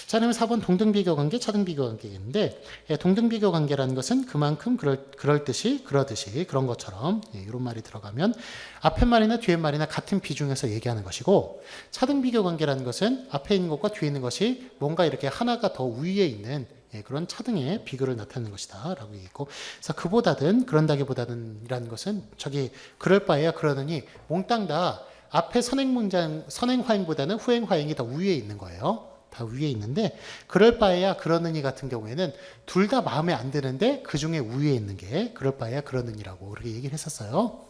자, 그러면 4번 동등비교관계, 차등비교관계인데 예, 동등비교관계라는 것은 그만큼 그러듯이 그런 것처럼 예, 이런 말이 들어가면 앞에 말이나 뒤에 말이나 같은 비중에서 얘기하는 것이고 차등비교관계라는 것은 앞에 있는 것과 뒤에 있는 것이 뭔가 이렇게 하나가 더 위에 있는 예, 그런 차등의 비교를 나타내는 것이다 라고 얘기했고 그래서 그보다든 그런다기보다는 이라는 것은 저기 그럴 바에야 그러느니 몽땅 다 앞에 선행화행보다는 후행화행이 더 위에 있는 거예요. 다 위에 있는데 그럴 바에야 그러느니 같은 경우에는 둘 다 마음에 안 드는데 그 중에 위에 있는 게 그럴 바에야 그러느니라고 그렇게 얘기를 했었어요.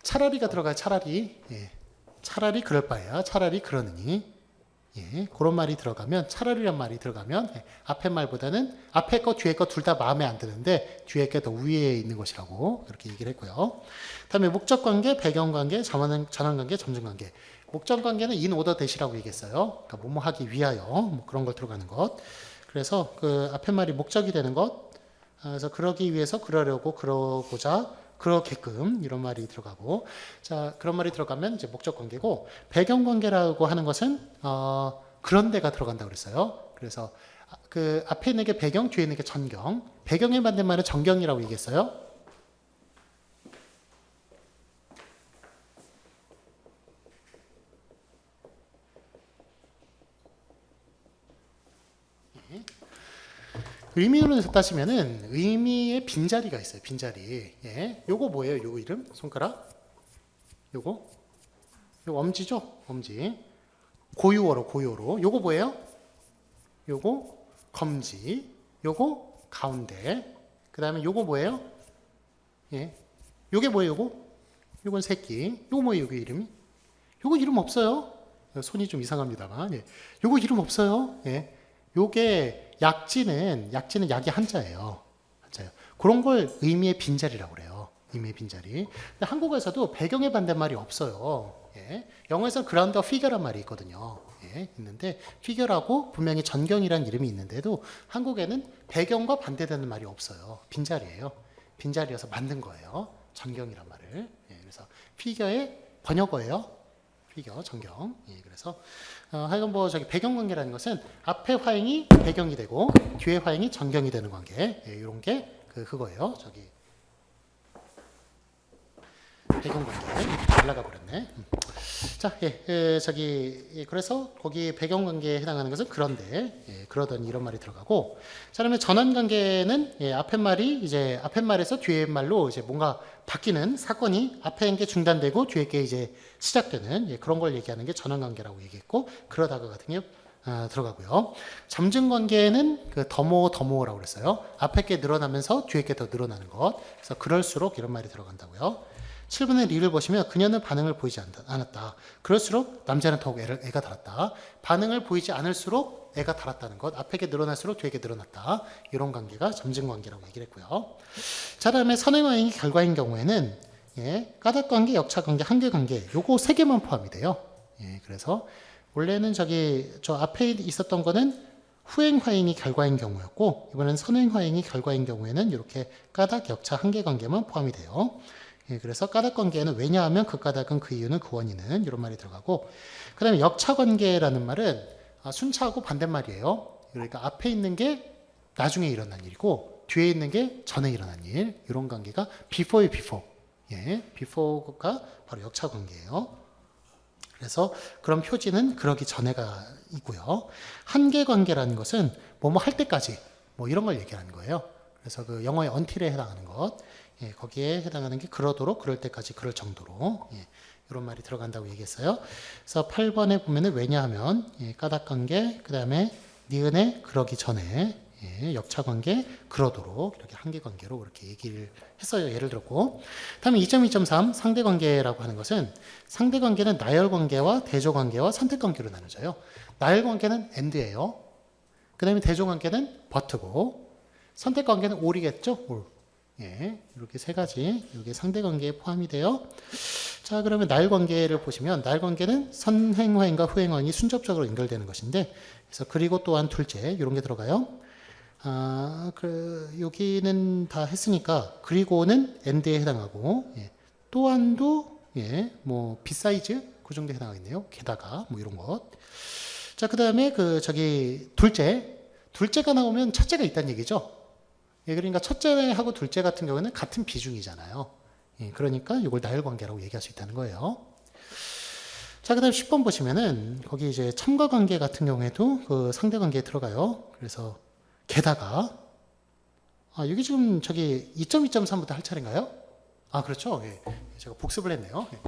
차라리가 들어가요. 차라리. 예. 차라리 그럴 바에야 차라리 그러느니. 예, 그런 말이 들어가면 차라리란 말이 들어가면 예, 앞에 말보다는 앞에 거 뒤에 거 둘 다 마음에 안 드는데 뒤에 게 더 위에 있는 것이라고 이렇게 얘기를 했고요. 다음에 목적관계, 배경관계, 전환관계, 점증관계. 목적관계는 in order that이라고 얘기했어요. 그러니까 뭐뭐 하기 위하여 뭐 그런 걸 들어가는 것. 그래서 그 앞에 말이 목적이 되는 것. 그래서 그러기 위해서 그러려고 그러고자 그렇게끔 이런 말이 들어가고 자 그런 말이 들어가면 이제 목적 관계고 배경 관계라고 하는 것은 그런 데가 들어간다고 그랬어요. 그래서 그 앞에 있는 게 배경, 뒤에 있는 게 전경. 배경에 맞는 말은 전경이라고 얘기했어요. 의미론에서 따지면은 의미의 빈자리가 있어요. 빈자리. 예. 요거 뭐예요? 요거 이름? 손가락? 요거 엄지죠? 엄지. 고유어로. 요거 뭐예요? 요거 검지. 요거 가운데. 그 다음에 요거 뭐예요? 예. 요게 뭐예요? 요건 새끼. 요거 뭐예요? 요게 이름이? 요거 이름 없어요. 손이 좀 이상합니다만. 예. 요거 이름 없어요. 예. 요게 약지는 약이 한자예요. 한자예요. 그런 걸 의미의 빈자리라고 그래요. 의미의 빈자리. 근데 한국어에서도 배경의 반대말이 없어요. 예. 영어에서는 그라운드 피겨란 말이 있거든요. 예. 있는데 피겨라고 분명히 전경이라는 이름이 있는데도 한국에는 배경과 반대되는 말이 없어요. 빈자리예요. 빈자리여서 만든 거예요. 전경이란 말을. 예. 그래서 피겨의 번역어예요. 피겨, 전경. 예, 그래서 하여간 뭐 저기 배경관계라는 것은 앞에 화행이 배경이 되고 뒤에 화행이 전경이 되는 관계. 예, 이런 게 그거예요. 저기 배경관계 올라가 버렸네. 자, 그래서 거기 배경관계에 해당하는 것은 그런데, 그러더니 이런 말이 들어가고, 자, 그러면 전환관계는 앞에 말이 이제 앞에 말에서 뒤에 말로 이제 뭔가 바뀌는 사건이 앞에 게 중단되고 뒤에 게 이제 시작되는 그런 걸 얘기하는 게 전환관계라고 얘기했고, 그러다가 같은 게 들어가고요. 점증관계는 그 더모라고 그랬어요. 앞에 게 늘어나면서 뒤에 게 더 늘어나는 것. 그래서 그럴수록 이런 말이 들어간다고요. 7분의 2를 보시면 그녀는 반응을 보이지 않았다. 그럴수록 남자는 더욱 애가 달았다. 반응을 보이지 않을수록 애가 달았다는 것. 앞에 게 늘어날수록 뒤에 게 늘어났다. 이런 관계가 점증관계라고 얘기를 했고요. 자, 다음에 선행화행이 결과인 경우에는 까닭관계, 역차관계, 한계관계 요거 3개만 포함이 돼요. 그래서 원래는 저 앞에 있었던 거는 후행화행이 결과인 경우였고 이번엔 선행화행이 결과인 경우에는 이렇게 까닭, 역차, 한계관계만 포함이 돼요. 그래서 까닭관계는 왜냐하면 그 까닭은 그 이유는 그 원인은 이런 말이 들어가고 그 다음에 역차관계라는 말은 순차하고 반대말이에요. 그러니까 앞에 있는 게 나중에 일어난 일이고 뒤에 있는 게 전에 일어난 일 이런 관계가 before의 before before가 바로 역차관계예요. 그래서 그런 표지는 그러기 전에가 있고요. 한계관계라는 것은 뭐뭐 할 때까지 뭐 이런 걸 얘기하는 거예요. 그래서 그 영어의 until에 해당하는 것 거기에 해당하는 게 그러도록 그럴 때까지 그럴 정도로 이런 말이 들어간다고 얘기했어요. 그래서 8번에 보면은 왜냐하면 까닭관계 그 다음에 니은에 그러기 전에 역차관계 그러도록 이렇게 한계관계로 그렇게 얘기를 했어요. 예를 들었고 다음에 2.2.3 상대관계라고 하는 것은 상대관계는 나열관계와 대조관계와 선택관계로 나눠져요. 나열관계는 and예요. 그 다음에 대조관계는 but고 선택관계는 or이겠죠. or. 예, 이렇게 세 가지, 이게 상대관계에 포함이 돼요. 자, 그러면 날 관계를 보시면, 날 관계는 선행화행과 후행화행이 순접적으로 연결되는 것인데, 그래서 그리고 또한 둘째, 이런 게 들어가요. 여기는 다 했으니까, 그리고는 and에 해당하고, 예, 또한도, 예, 뭐, besides, 그 정도에 해당하겠네요. 게다가, 뭐, 이런 것. 자, 그 다음에 둘째가 나오면 첫째가 있다는 얘기죠. 예, 그러니까 첫째하고 둘째 같은 경우는 같은 비중이잖아요. 예, 그러니까 이걸 나열 관계라고 얘기할 수 있다는 거예요. 자, 그 다음 10번 보시면은, 거기 이제 첨가 관계 같은 경우에도 그 상대 관계에 들어가요. 그래서, 게다가, 여기 지금 2.2.3부터 할 차례인가요? 그렇죠. 예. 제가 복습을 했네요. 예.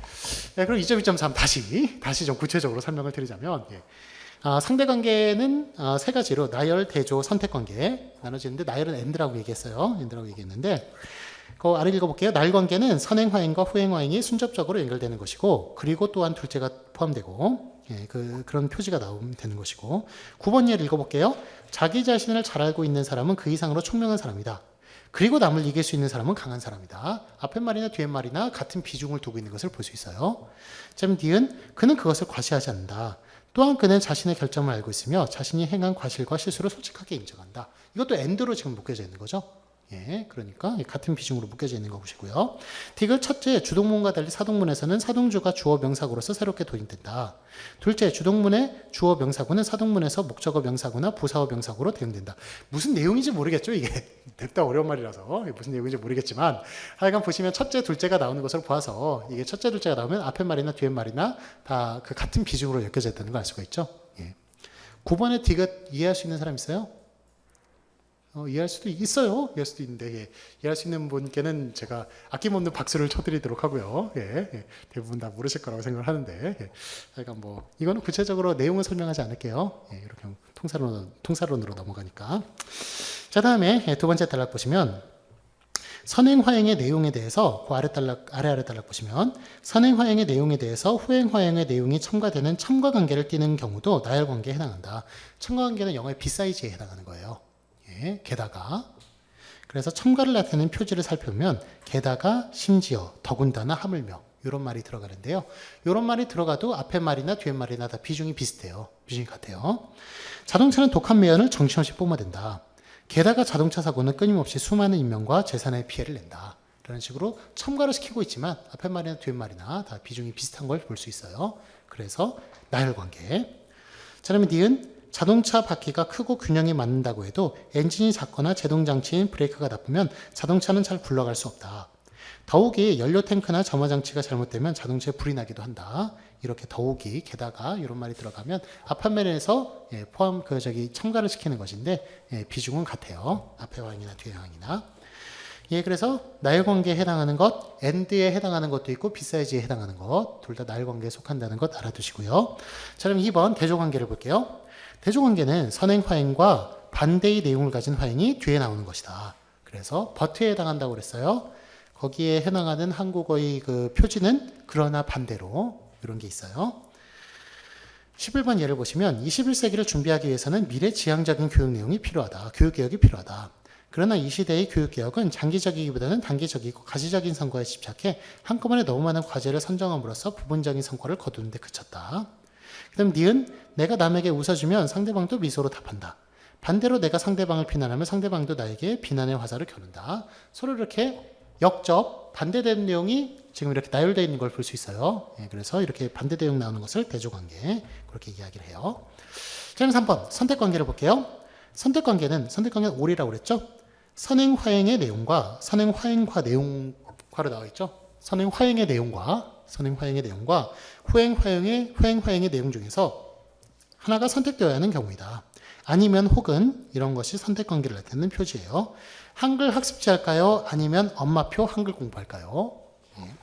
예, 그럼 2.2.3 다시 좀 구체적으로 설명을 드리자면, 예. 상대 관계는 세 가지로 나열, 대조, 선택 관계 나눠지는데, 나열은 and라고 얘기했어요. and라고 얘기했는데, 그 아래 읽어볼게요. 날 관계는 선행화행과 후행화행이 순접적으로 연결되는 것이고, 그리고 또한 둘째가 포함되고, 예, 그런 표지가 나오면 되는 것이고. 9번 예를 읽어볼게요. 자기 자신을 잘 알고 있는 사람은 그 이상으로 총명한 사람이다. 그리고 남을 이길 수 있는 사람은 강한 사람이다. 앞에 말이나 뒤에 말이나 같은 비중을 두고 있는 것을 볼 수 있어요. 자, 니은, 그는 그것을 과시하지 않는다. 또한 그는 자신의 결점을 알고 있으며 자신이 행한 과실과 실수를 솔직하게 인정한다. 이것도 and로 지금 묶여져 있는 거죠. 예, 그러니까 같은 비중으로 묶여져 있는 것이고요. 디귿 첫째, 주동문과 달리 사동문에서는 사동주가 주어 명사구로서 새롭게 도입된다. 둘째, 주동문의 주어 명사구는 사동문에서 목적어 명사구나 부사어 명사구로 대응된다. 무슨 내용인지 모르겠죠, 이게. 냅다 어려운 말이라서 무슨 내용인지 모르겠지만 하여간 보시면 첫째, 둘째가 나오는 것을 보아서 이게 첫째, 둘째가 나오면 앞에 말이나 뒤에 말이나 다 그 같은 비중으로 엮여져 있다는 걸 알 수가 있죠. 예. 9번의 디귿 이해할 수 있는 사람 있어요? 이해할 수도 있어요. 이해할 수도 있는데, 예. 이해할 수 있는 분께는 제가 아낌없는 박수를 쳐드리도록 하고요. 예. 예. 대부분 다 모르실 거라고 생각을 하는데, 예. 그러니까 뭐, 이거는 구체적으로 내용은 설명하지 않을게요. 예. 이렇게 통사론으로 넘어가니까. 자, 다음에 두 번째 단락 보시면, 선행화행의 내용에 대해서, 그 아래 단락 보시면, 선행화행의 내용에 대해서 후행화행의 내용이 첨가되는 첨가관계를 띠는 경우도 나열관계에 해당한다. 첨가관계는 영어의 beside에 해당하는 거예요. 예, 게다가. 그래서 첨가를 나타내는 표지를 살펴보면 게다가, 심지어, 더군다나, 하물며 이런 말이 들어가는데요. 이런 말이 들어가도 앞에 말이나 뒤에 말이나 다 비중이 비슷해요. 비중이 같아요. 자동차는 독한 매연을 정신없이 뿜어댄다. 게다가 자동차 사고는 끊임없이 수많은 인명과 재산의 피해를 낸다. 라는 식으로 첨가를 시키고 있지만 앞에 말이나 뒤에 말이나 다 비중이 비슷한 걸 볼 수 있어요. 그래서 나열관계. 자, 그러면 니은 자동차 바퀴가 크고 균형이 맞는다고 해도 엔진이 작거나 제동장치인 브레이크가 나쁘면 자동차는 잘 굴러갈 수 없다. 더욱이 연료 탱크나 점화 장치가 잘못되면 자동차에 불이 나기도 한다. 이렇게 더욱이 게다가 이런 말이 들어가면 앞 화면에서 첨가를 시키는 것인데 비중은 같아요. 앞에 항이나 뒤에 항이나. 예, 그래서 나열관계에 해당하는 것, and에 해당하는 것도 있고 beside에 해당하는 것, 둘 다 나열관계에 속한다는 것 알아두시고요. 자, 그럼 2번 대조관계를 볼게요. 대조관계는 선행화행과 반대의 내용을 가진 화행이 뒤에 나오는 것이다. 그래서 but에 해당한다고 그랬어요. 거기에 해당하는 한국어의 그 표지는 그러나 반대로 이런 게 있어요. 11번 예를 보시면 21세기를 준비하기 위해서는 미래지향적인 교육 내용이 필요하다. 교육개혁이 필요하다. 그러나 이 시대의 교육개혁은 장기적이기보다는 단기적이고 가시적인 성과에 집착해 한꺼번에 너무 많은 과제를 선정함으로써 부분적인 성과를 거두는 데 그쳤다. 그 다음 니은 내가 남에게 웃어주면 상대방도 미소로 답한다. 반대로 내가 상대방을 비난하면 상대방도 나에게 비난의 화살을 겨눈다. 서로 이렇게 역접, 반대되는 내용이 지금 이렇게 나열되어 있는 걸 볼 수 있어요. 예, 그래서 이렇게 반대 내용 나오는 것을 대조관계, 그렇게 이야기를 해요. 자, 그럼 3번, 선택관계를 볼게요. 선택관계는 올이라고 그랬죠? 선행화행의 내용과 선행화행과 내용과로 나와 있죠? 선행화행의 내용과 후행화행의 내용 중에서 하나가 선택되어야 하는 경우이다. 아니면 혹은 이런 것이 선택관계를 나타내는 표지예요. 한글 학습지 할까요? 아니면 엄마표 한글 공부할까요? 예.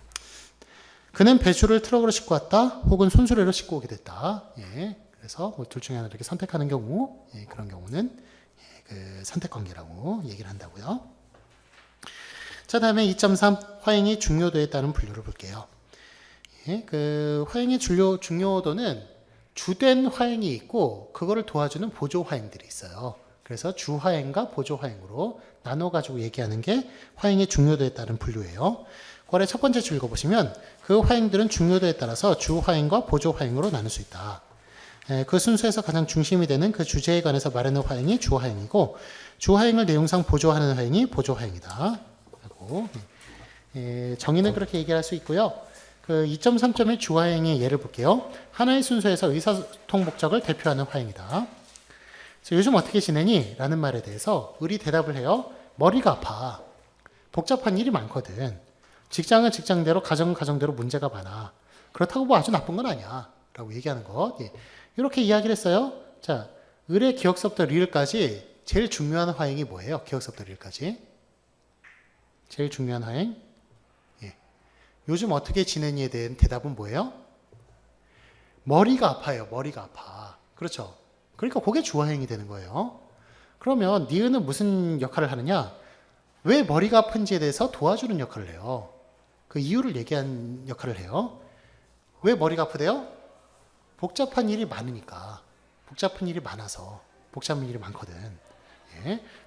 그는 배추를 트럭으로 싣고 왔다. 혹은 손수레로 싣고 오게 됐다. 예. 그래서 뭐 둘 중에 하나 이렇게 선택하는 경우, 예. 그런 경우는 그 선택관계라고 얘기를 한다고요. 자, 다음에 2.3 화행이 중요도에 따른 분류를 볼게요. 예. 그 화행의 중요도는 주된 화행이 있고 그거를 도와주는 보조 화행들이 있어요. 그래서 주화행과 보조화행으로 나눠가지고 얘기하는 게 화행의 중요도에 따른 분류예요. 그 첫 번째 줄 읽어보시면 그 화행들은 중요도에 따라서 주화행과 보조화행으로 나눌 수 있다. 그 순서에서 가장 중심이 되는 그 주제에 관해서 말하는 화행이 주화행이고 주화행을 내용상 보조하는 화행이 보조화행이다. 라고 정의는 그렇게 얘기할 수 있고요. 그 2.3.1 주화행의 예를 볼게요. 하나의 순서에서 의사소통 목적을 대표하는 화행이다. 요즘 어떻게 지내니? 라는 말에 대해서 을이 대답을 해요. 머리가 아파. 복잡한 일이 많거든. 직장은 직장대로, 가정은 가정대로 문제가 많아. 그렇다고 뭐 아주 나쁜 건 아니야. 라고 얘기하는 것. 이렇게 이야기를 했어요. 자, 을의 기억서부터 리을까지 제일 중요한 화행이 뭐예요? 기억서부터 리을까지. 제일 중요한 화행. 요즘 어떻게 지내니에 대한 대답은 뭐예요? 머리가 아파요. 머리가 아파. 그렇죠. 그러니까 그게 주화행이 되는 거예요. 그러면 니은은 무슨 역할을 하느냐? 왜 머리가 아픈지에 대해서 도와주는 역할을 해요. 그 이유를 얘기한 역할을 해요. 왜 머리가 아프대요? 복잡한 일이 많으니까. 복잡한 일이 많아서. 복잡한 일이 많거든.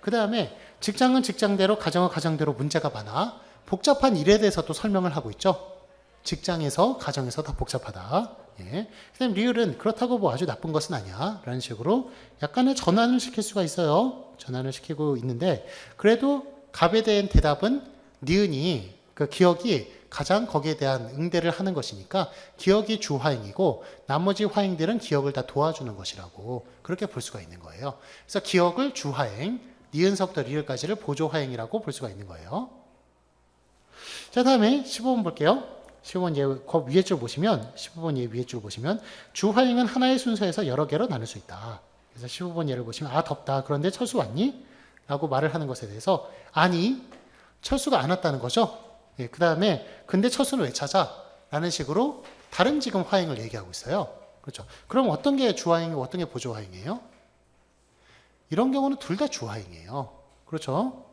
그 다음에 직장은 직장대로, 가정은 가정대로 문제가 많아. 복잡한 일에 대해서 또 설명을 하고 있죠. 직장에서, 가정에서 다 복잡하다. 그 다음에 리을은 그렇다고 뭐 아주 나쁜 것은 아니야. 라는 식으로 약간의 전환을 시킬 수가 있어요. 전환을 시키고 있는데, 그래도 갑에 대한 대답은 니은이, 그 기억이 가장 거기에 대한 응대를 하는 것이니까 기억이 주화행이고 나머지 화행들은 기억을 다 도와주는 것이라고 그렇게 볼 수가 있는 거예요. 그래서 기억을 주화행, 니은서부터 리을까지를 보조화행이라고 볼 수가 있는 거예요. 자, 다음에 15번 볼게요. 15번 그 위에 줄 보시면 15번 위에 줄 보시면 주화행은 하나의 순서에서 여러 개로 나눌 수 있다. 그래서 15번 예를 보시면 아 덥다. 그런데 철수 왔니? 라고 말을 하는 것에 대해서 아니 철수가 안 왔다는 거죠. 그 다음에 근데 철수는 왜 찾아? 라는 식으로 다른 지금 화행을 얘기하고 있어요. 그렇죠. 그럼 어떤 게 주화행이고 어떤 게 보조화행이에요? 이런 경우는 둘 다 주화행이에요. 그렇죠.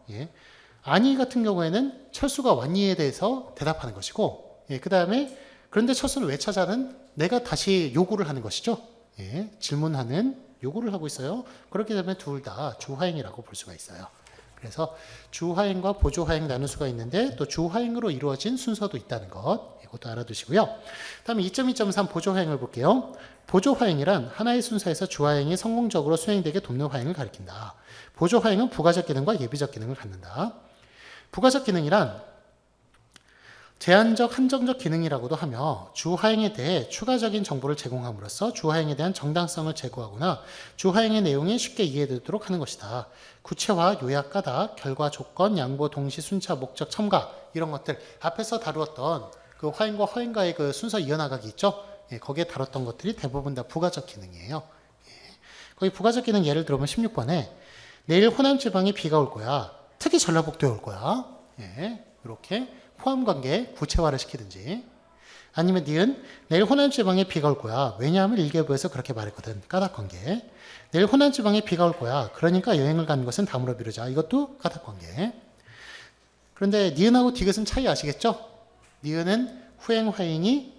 아니 같은 경우에는 철수가 왔니에 대해서 대답하는 것이고 그 다음에 그런데 철수는 왜 찾아는 내가 다시 요구를 하는 것이죠. 질문하는 요구를 하고 있어요. 그렇기 때문에 둘 다 주화행이라고 볼 수가 있어요. 그래서 주화행과 보조화행 나눌 수가 있는데 또 주화행으로 이루어진 순서도 있다는 것 이것도 알아두시고요. 다음에 2.2.3 보조화행을 볼게요. 보조화행이란 하나의 순서에서 주화행이 성공적으로 수행되게 돕는 화행을 가리킨다. 보조화행은 부가적 기능과 예비적 기능을 갖는다. 부가적 기능이란 제한적 한정적 기능이라고도 하며 주화행에 대해 추가적인 정보를 제공함으로써 주화행에 대한 정당성을 제고하거나 주화행의 내용이 쉽게 이해되도록 하는 것이다. 구체화, 요약, 까닭, 결과, 조건, 양보, 동시, 순차, 목적, 첨가 이런 것들 앞에서 다루었던 그 화행과 허행과의 그 순서 이어나가기 있죠. 거기에 다뤘던 것들이 대부분 다 부가적 기능이에요. 거기 부가적 기능 예를 들어보면 16번에 내일 호남 지방에 비가 올 거야. 특히 전라북도에 올 거야. 이렇게 포함관계 구체화를 시키든지 아니면 니은 내일 호남 지방에 비가 올 거야. 왜냐하면 일기예보에서 그렇게 말했거든. 까닭관계. 내일 호남 지방에 비가 올 거야. 그러니까 여행을 가는 것은 다음으로 미루자. 이것도 까닭관계. 그런데 니은하고 디귿은 차이 아시겠죠? 니은은 후행화행이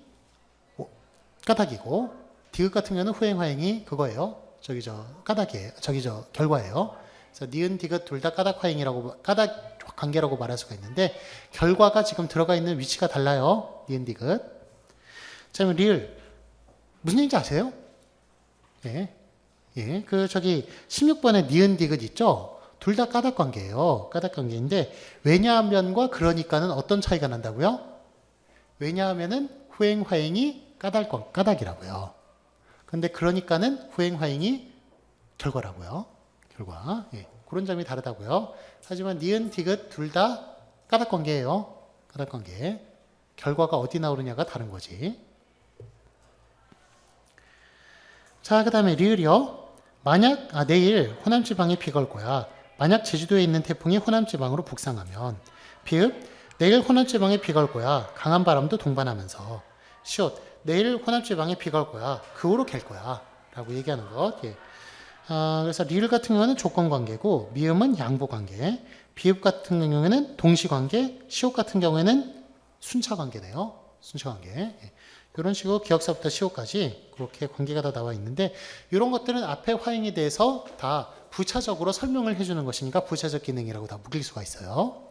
까닭이고 디귿 같은 경우는 후행화행이 그거예요. 까닭이에요. 결과예요. 그래서 니은 디귿 둘 다 까닭화행이라고 까닭 관계라고 말할 수가 있는데 결과가 지금 들어가 있는 위치가 달라요. 니은 디귿. 자, 그럼 리을 무슨 얘기인지 아세요? 그 16번에 니은 디귿 있죠? 둘 다 까닭 관계예요. 까닭 관계인데 왜냐하면과 그러니까는 어떤 차이가 난다고요? 왜냐하면은 후행화행이 까닭이라고요. 근데 그러니까는 후행화행이 결과라고요. 결과. 그런 점이 다르다고요. 하지만 니은 디귿 둘 다 까닭 관계예요. 까닭 관계. 결과가 어디 나오느냐가 다른 거지. 자, 그 다음에 리을이요. 만약 내일 호남 지방에 비가 올 거야. 만약 제주도에 있는 태풍이 호남 지방으로 북상하면 비읍 내일 호남 지방에 비가 올 거야. 강한 바람도 동반하면서 시옷 내일 호남 지방에 비가 올 거야. 그 후로 갤 거야. 라고 얘기하는 것. 그래서 리을 같은 경우는 조건 관계고 미음은 양보 관계, 비읍 같은 경우에는 동시 관계, 시옷 같은 경우에는 순차 관계네요. 순차 관계. 이런 식으로 기역사부터 시호까지 그렇게 관계가 다 나와 있는데 이런 것들은 앞에 화행에 대해서 다 부차적으로 설명을 해주는 것이니까 부차적 기능이라고 다 묶일 수가 있어요.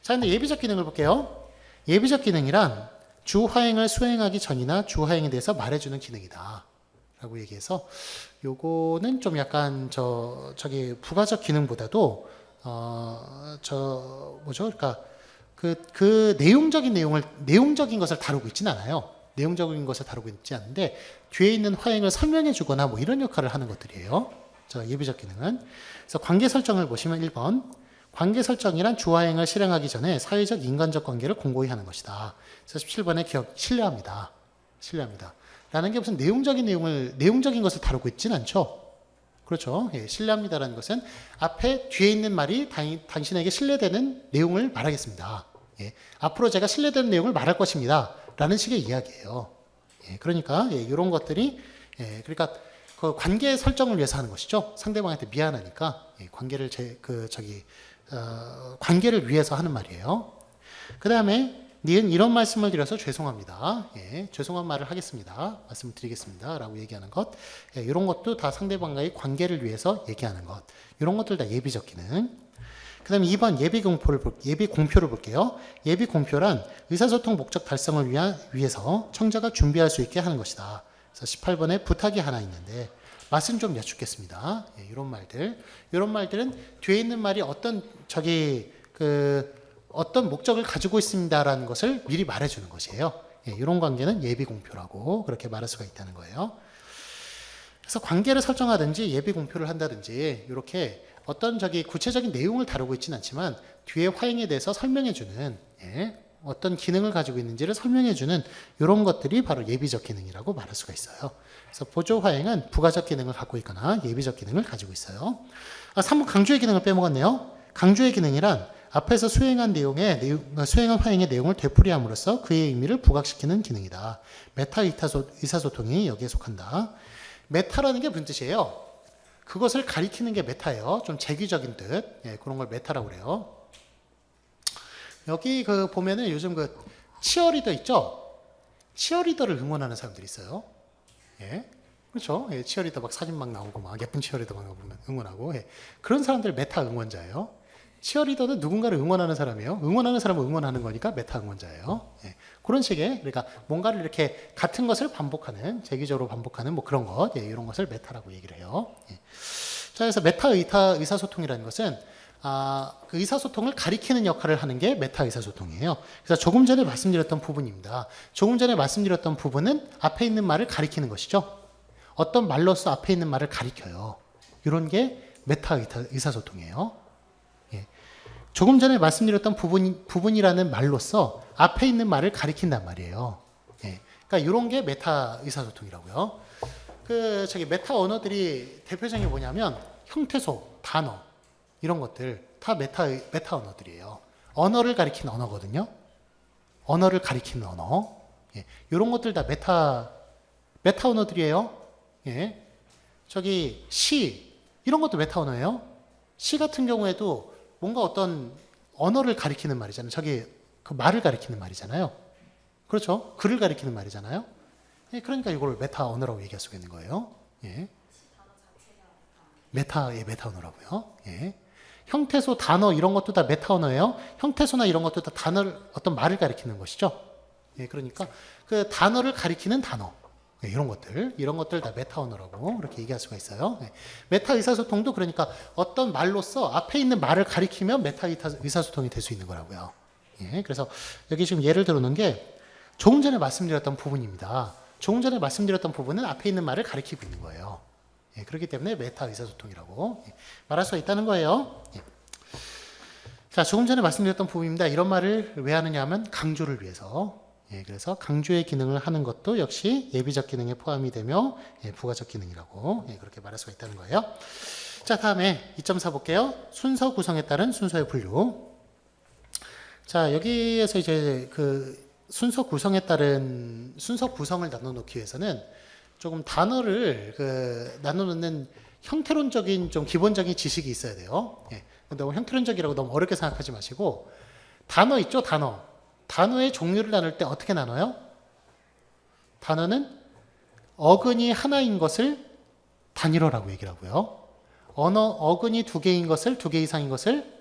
자, 근데 예비적 기능을 볼게요. 예비적 기능이란 주화행을 수행하기 전이나 주화행에 대해서 말해주는 기능이다 라고 얘기해서 요거는 좀 약간 저기 부가적 기능보다도 그러니까 그 내용적인 것을 다루고 있진 않아요. 내용적인 것을 다루고 있지 않은데 뒤에 있는 화행을 설명해 주거나 뭐 이런 역할을 하는 것들이에요. 예비적 기능은. 그래서 관계 설정을 보시면 1번. 관계 설정이란 주화행을 실행하기 전에 사회적 인간적 관계를 공고히 하는 것이다. 그래서 17번에 신뢰합니다. 신뢰합니다. 라는 게 무슨 내용적인 것을 다루고 있진 않죠. 그렇죠. 예, 신뢰합니다라는 것은 앞에 뒤에 있는 말이 당신에게 신뢰되는 내용을 말하겠습니다. 예, 앞으로 제가 신뢰되는 내용을 말할 것입니다. 라는 식의 이야기예요. 예, 그러니까 이런 것들이 그러니까 그 관계 설정을 위해서 하는 것이죠. 상대방한테 미안하니까 관계를 관계를 위해서 하는 말이에요. 그 다음에 니은 이런 말씀을 드려서 죄송합니다. 예, 죄송한 말을 하겠습니다. 말씀을 드리겠습니다. 라고 얘기하는 것. 예, 이런 것도 다 상대방과의 관계를 위해서 얘기하는 것. 이런 것들 다 예비적 기능. 그 다음에 2번 예비 공표를 볼게요. 예비 공표란 의사소통 목적 달성을 위해서 청자가 준비할 수 있게 하는 것이다. 그래서 18번에 부탁이 하나 있는데 맛은 좀 여쭙겠습니다. 예, 이런 말들은 뒤에 있는 말이 어떤 목적을 가지고 있습니다라는 것을 미리 말해주는 것이에요. 예, 이런 관계는 예비 공표라고 그렇게 말할 수가 있다는 거예요. 그래서 관계를 설정하든지 예비 공표를 한다든지 이렇게 어떤 구체적인 내용을 다루고 있지는 않지만 뒤에 화행에 대해서 설명해주는 어떤 기능을 가지고 있는지를 설명해주는 이런 것들이 바로 예비적 기능이라고 말할 수가 있어요. 그래서 보조 화행은 부가적 기능을 갖고 있거나 예비적 기능을 가지고 있어요. 3번 강조의 기능을 빼먹었네요. 강조의 기능이란 앞에서 수행한 화행의 내용을 되풀이함으로써 그의 의미를 부각시키는 기능이다. 메타 의사소통이 여기에 속한다. 메타라는 게 무슨 뜻이에요? 그것을 가리키는 게 메타예요. 좀 재규적인 뜻. 예, 그런 걸 메타라고 그래요. 여기 보면은 요즘 치어리더 있죠? 치어리더를 응원하는 사람들이 있어요. 예. 그렇죠. 예, 치어리더 막 사진 막 나오고 막 예쁜 치어리더 막 나오면 응원하고. 예. 그런 사람들 메타 응원자예요. 치어리더는 누군가를 응원하는 사람이에요. 응원하는 사람을 응원하는 거니까 메타 응원자예요. 예. 그런 식의, 그러니까 뭔가를 이렇게 같은 것을 반복하는, 재기적으로 반복하는 뭐 그런 것, 예, 이런 것을 메타라고 얘기를 해요. 예. 자, 그래서 메타 의사소통이라는 것은 그 의사소통을 가리키는 역할을 하는 게 메타 의사소통이에요. 그래서 조금 전에 말씀드렸던 부분입니다. 조금 전에 말씀드렸던 부분은 앞에 있는 말을 가리키는 것이죠. 어떤 말로써 앞에 있는 말을 가리켜요. 이런 게 메타 의사소통이에요. 예. 조금 전에 말씀드렸던 부분이라는 말로써 앞에 있는 말을 가리킨단 말이에요. 예. 그러니까 이런 게 메타 의사소통이라고요. 메타 언어들이 대표적인 게 뭐냐면 형태소, 단어 이런 것들 다 메타 언어들이에요. 언어를 가리키는 언어거든요. 언어를 가리키는 언어. 예. 이런 것들 다 메타 언어들이에요. 예. 시 이런 것도 메타 언어예요. 시 같은 경우에도 뭔가 어떤 언어를 가리키는 말이잖아요. 그 말을 가리키는 말이잖아요. 그렇죠? 글을 가리키는 말이잖아요. 예, 그러니까 이걸 메타 언어라고 얘기할 수가 있는 거예요. 예. 메타 언어라고요. 예. 형태소, 단어 이런 것도 다 메타 언어예요. 형태소나 이런 것도 다 어떤 말을 가리키는 것이죠. 예, 그러니까 그 단어를 가리키는 단어. 예, 이런 것들 다 메타 언어라고 그렇게 얘기할 수가 있어요. 예. 메타 의사소통도 그러니까 어떤 말로써 앞에 있는 말을 가리키면 메타 의사소통이 될 수 있는 거라고요. 예, 그래서 여기 지금 예를 들어놓은 게 조금 전에 말씀드렸던 부분입니다. 조금 전에 말씀드렸던 부분은 앞에 있는 말을 가리키고 있는 거예요. 예, 그렇기 때문에 메타 의사소통이라고 말할 수 있다는 거예요. 예. 자, 조금 전에 말씀드렸던 부분입니다. 이런 말을 왜 하느냐 하면 강조를 위해서. 예, 그래서 강조의 기능을 하는 것도 역시 예비적 기능에 포함이 되며 부가적 기능이라고 그렇게 말할 수가 있다는 거예요. 자, 다음에 2.4 볼게요. 순서 구성에 따른 순서의 분류. 자, 여기에서 이제 순서 구성에 따른 순서 구성을 나눠놓기 위해서는 조금 단어를 나눠놓는 형태론적인 좀 기본적인 지식이 있어야 돼요. 예. 너무 형태론적이라고 너무 어렵게 생각하지 마시고 단어 있죠, 단어. 단어의 종류를 나눌 때 어떻게 나눠요? 단어는 어근이 하나인 것을 단일어라고 얘기를 하고요. 어근이 두 개인 것을, 두 개 이상인 것을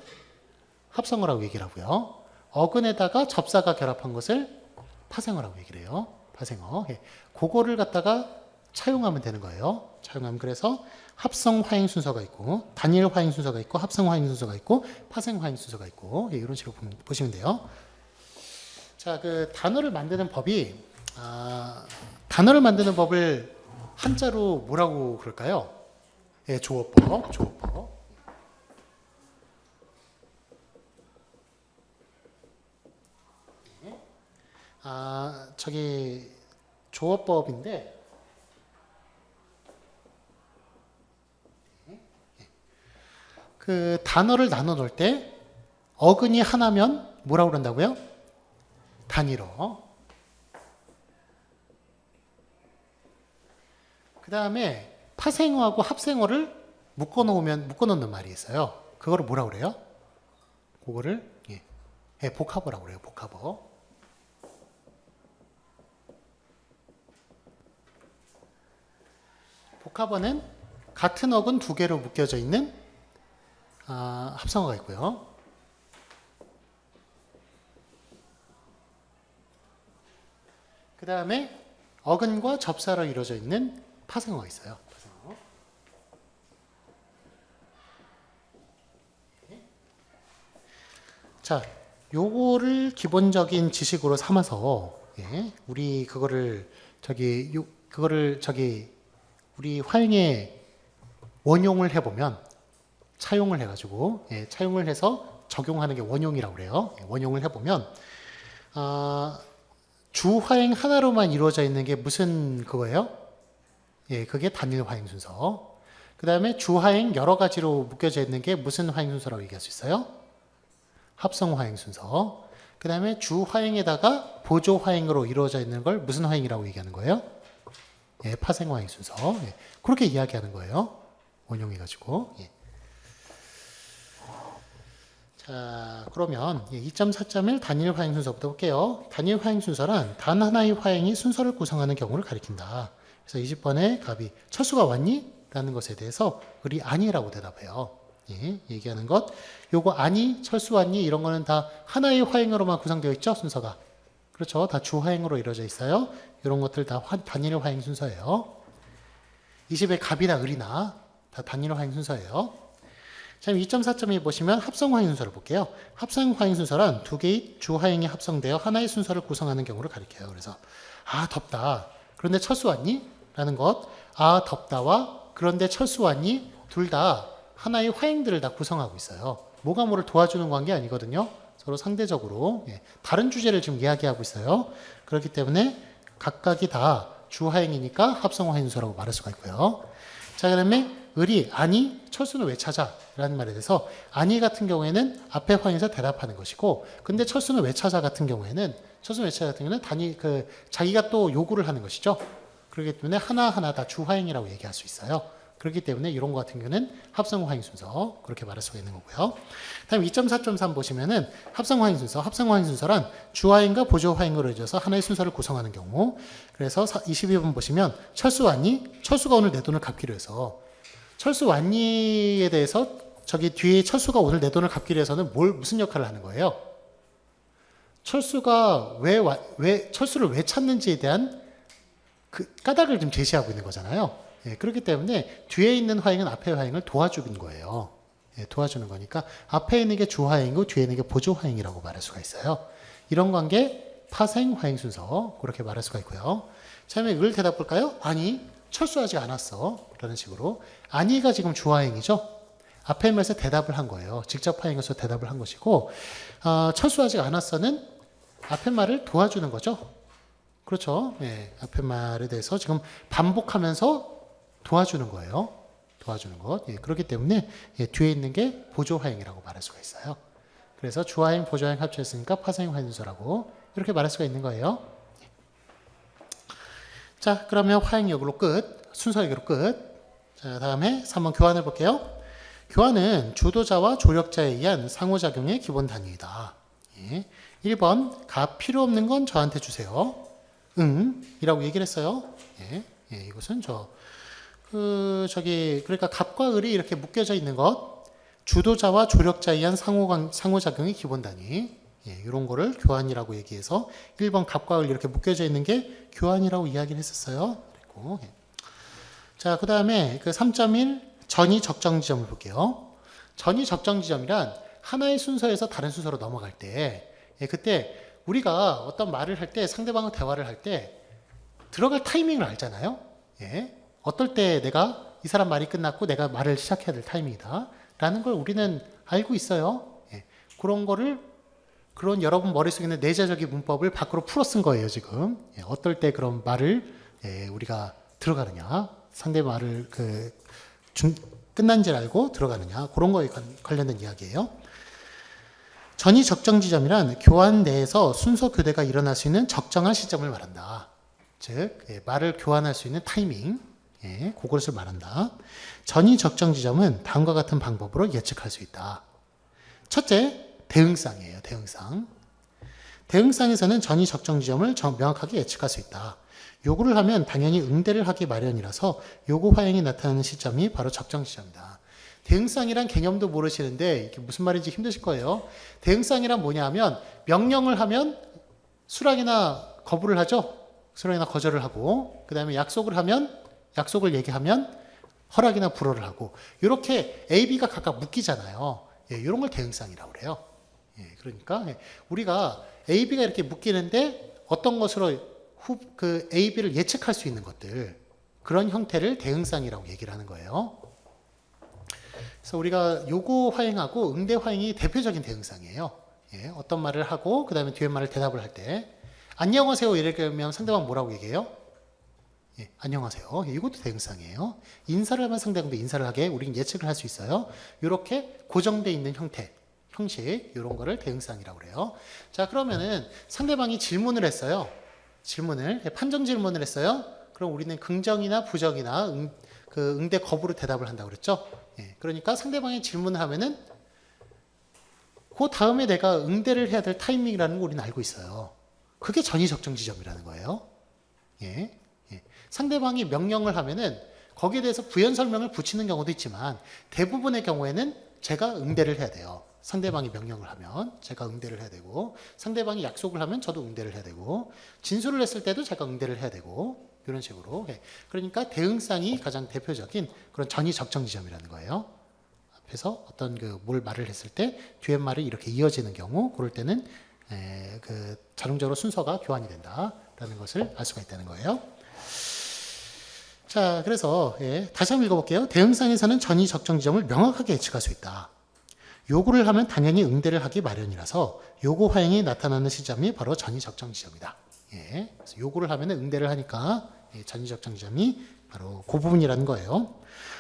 합성어라고 얘기를 하고요. 어근에다가 접사가 결합한 것을 파생어라고 얘기를 해요. 파생어. 예. 그거를 갖다가 차용하면 되는 거예요. 차용하면 그래서 합성 화행 순서가 있고, 단일 화행 순서가 있고, 합성 화행 순서가 있고, 파생 화행 순서가 있고, 예, 이런 식으로 보시면 돼요. 자, 그 단어를 만드는 법이, 단어를 만드는 법을 한자로 뭐라고 그럴까요? 예, 조어법, 조어법. 저기 조어법인데, 그 단어를 나눠 놓을 때 어근이 하나면 뭐라고 그런다고요? 단일어. 그 다음에 파생어하고 합생어를 묶어 놓는 말이 있어요. 그거를 뭐라고 그래요? 그거를 복합어라고 그래요. 복합어. 복합어는 같은 어근 두 개로 묶여져 있는 합성어가 있고요. 그 다음에 어근과 접사로 이루어져 있는 파생어가 있어요. 파생어. 자, 요거를 기본적인 지식으로 삼아서 우리 우리 화행에 원용을 해보면 차용을 해가지고 차용을 해서 적용하는 게 원용이라고 그래요. 원용을 해보면 주화행 하나로만 이루어져 있는 게 무슨 그거예요? 그게 단일 화행 순서. 그 다음에 주화행 여러 가지로 묶여져 있는 게 무슨 화행 순서라고 얘기할 수 있어요? 합성 화행 순서. 그 다음에 주화행에다가 보조 화행으로 이루어져 있는 걸 무슨 화행이라고 얘기하는 거예요? 파생 화행 순서. 그렇게 이야기하는 거예요. 원용해가지고. 자, 그러면 2.4.1 단일 화행 순서부터 볼게요. 단일 화행 순서란 단 하나의 화행이 순서를 구성하는 경우를 가리킨다. 그래서 20번에 갑이 철수가 왔니? 라는 것에 대해서 을이 아니라고 대답해요. 얘기하는 것. 요거 아니, 철수 왔니? 이런 거는 다 하나의 화행으로만 구성되어 있죠, 순서가. 그렇죠. 다 주화행으로 이루어져 있어요. 이런 것들 다 단일 화행 순서예요. 20의 갑이나 을이나 다 단일 화행 순서예요. 자, 2.4.2 보시면 합성 화행 순서를 볼게요. 합성 화행 순서란 두 개의 주화행이 합성되어 하나의 순서를 구성하는 경우를 가리켜요. 그래서 덥다. 그런데 철수 왔니? 라는 것. 덥다와 그런데 철수 왔니? 둘 다 하나의 화행들을 다 구성하고 있어요. 뭐가 뭐를 도와주는 관계 아니거든요. 서로 상대적으로 다른 주제를 지금 이야기하고 있어요. 그렇기 때문에 각각이 다 주화행이니까 합성 화행 순서라고 말할 수가 있고요. 자, 그다음에 을이 아니 철수는 왜 찾아? 라는 말에 대해서 아니 같은 경우에는 앞에 화행에서 대답하는 것이고, 근데 철수는 왜 찾아 같은 경우에는 자기가 또 요구를 하는 것이죠. 그렇기 때문에 하나하나 다 주화행이라고 얘기할 수 있어요. 그렇기 때문에 이런 것 같은 경우는 합성 화행 순서 그렇게 말할 수가 있는 거고요. 다음 2.4.3 보시면은 합성 화행 순서란 주화행과 보조 화행으로 이어져서 하나의 순서를 구성하는 경우. 그래서 22번 보시면 철수 왔니? 철수가 오늘 내 돈을 갚기로 해서 철수 왔니에 대해서 저기 뒤에 철수가 오늘 내 돈을 갚기로 해서는 무슨 역할을 하는 거예요? 철수가 철수를 왜 찾는지에 대한 그 까닭을 좀 제시하고 있는 거잖아요. 그렇기 때문에 뒤에 있는 화행은 앞의 화행을 도와주는 거예요. 도와주는 거니까 앞에 있는 게 주화행이고 뒤에 있는 게 보조화행이라고 말할 수가 있어요. 이런 관계 파생 화행 순서 그렇게 말할 수가 있고요. 처음에 을 대답 볼까요? 아니 철수하지 않았어 라는 식으로. 아니가 지금 주화행이죠. 앞에 말에서 대답을 한 거예요. 직접 화행에서 대답을 한 것이고, 철수하지 않았어는 앞에 말을 도와주는 거죠. 그렇죠. 앞에 말에 대해서 지금 반복하면서 도와주는 거예요. 도와주는 것. 그렇기 때문에 뒤에 있는 게 보조화행이라고 말할 수가 있어요. 그래서 주화행, 보조화행 합쳐있으니까 파생화행 순서라고 이렇게 말할 수가 있는 거예요. 자, 그러면 화행역으로 끝. 순서역으로 끝. 자, 다음에 3번 교환을 볼게요. 교환은 주도자와 조력자에 의한 상호작용의 기본 단위이다. 1번 값 필요 없는 건 저한테 주세요. 응이라고 얘기를 했어요. 이것은 그러니까 갑과 을이 이렇게 묶여져 있는 것, 주도자와 조력자에 의한 상호작용의 기본 단위, 이런 거를 교환이라고 얘기해서 1번 갑과 을 이렇게 묶여져 있는 게 교환이라고 이야기를 했었어요. 그리고 자, 그 다음에 그 3.1 전이 적정 지점을 볼게요. 전이 적정 지점이란 하나의 순서에서 다른 순서로 넘어갈 때, 그때 우리가 어떤 말을 할 때, 상대방과 대화를 할 때 들어갈 타이밍을 알잖아요. 어떨 때 내가 이 사람 말이 끝났고 내가 말을 시작해야 될 타이밍이다 라는 걸 우리는 알고 있어요. 그런 여러분 머릿속에 있는 내재적인 문법을 밖으로 풀어 쓴 거예요, 지금. 어떨 때 그런 말을 우리가 들어가느냐, 상대 말을 끝난 줄 알고 들어가느냐, 그런 거에 관련된 이야기예요. 전이 적정 지점이란 교환 내에서 순서 교대가 일어날 수 있는 적정한 시점을 말한다. 즉, 말을 교환할 수 있는 타이밍, 그것을 말한다. 전이 적정 지점은 다음과 같은 방법으로 예측할 수 있다. 첫째, 대응상이에요. 대응상. 대응상에서는 전이 적정 지점을 명확하게 예측할 수 있다. 요구를 하면 당연히 응대를 하기 마련이라서 요구 화행이 나타나는 시점이 바로 적정 지점이다. 대응상이란 개념도 모르시는데 이게 무슨 말인지 힘드실 거예요. 대응상이란 뭐냐 하면 명령을 하면 수락이나 거부를 하죠. 수락이나 거절을 하고, 그 다음에 약속을 얘기하면 허락이나 불허를 하고, 이렇게 A, B가 각각 묶이잖아요. 이런 걸 대응상이라고 그래요. 그러니까 우리가 A, B가 이렇게 묶이는데 어떤 것으로 A, B를 예측할 수 있는 것들, 그런 형태를 대응상이라고 얘기를 하는 거예요. 그래서 우리가 요구 화행하고 응대 화행이 대표적인 대응상이에요. 어떤 말을 하고 그 다음에 뒤에 말을 대답을 할 때 안녕하세요 이렇게 상대방 뭐라고 얘기해요? 안녕하세요. 이것도 대응상이에요. 인사를 하면 상대방도 인사를 하게 우리는 예측을 할 수 있어요. 이렇게 고정되어 있는 형식 이런 거를 대응상이라고 그래요. 자, 그러면은 상대방이 질문을 했어요. 판정 질문을 했어요. 그럼 우리는 긍정이나 부정이나 응대 거부로 대답을 한다고 그랬죠. 그러니까 상대방이 질문을 하면은 그 다음에 내가 응대를 해야 될 타이밍이라는 걸 우리는 알고 있어요. 그게 전이 적정 지점이라는 거예요. 상대방이 명령을 하면은 거기에 대해서 부연 설명을 붙이는 경우도 있지만 대부분의 경우에는 제가 응대를 해야 돼요. 상대방이 명령을 하면 제가 응대를 해야 되고, 상대방이 약속을 하면 저도 응대를 해야 되고, 진술을 했을 때도 제가 응대를 해야 되고, 이런 식으로. 그러니까 대응상이 가장 대표적인 그런 전이 적정 지점이라는 거예요. 앞에서 어떤 뭘 말을 했을 때 뒤에 말이 이렇게 이어지는 경우, 그럴 때는 자동적으로 순서가 교환이 된다라는 것을 알 수가 있다는 거예요. 자, 그래서 다시 한번 읽어볼게요. 대응상에서는 전이 적정 지점을 명확하게 예측할 수 있다. 요구를 하면 당연히 응대를 하기 마련이라서 요구 화행이 나타나는 시점이 바로 전이 적정 지점이다. 그래서 요구를 하면 응대를 하니까 전이 적정 지점이 바로 그 부분이라는 거예요.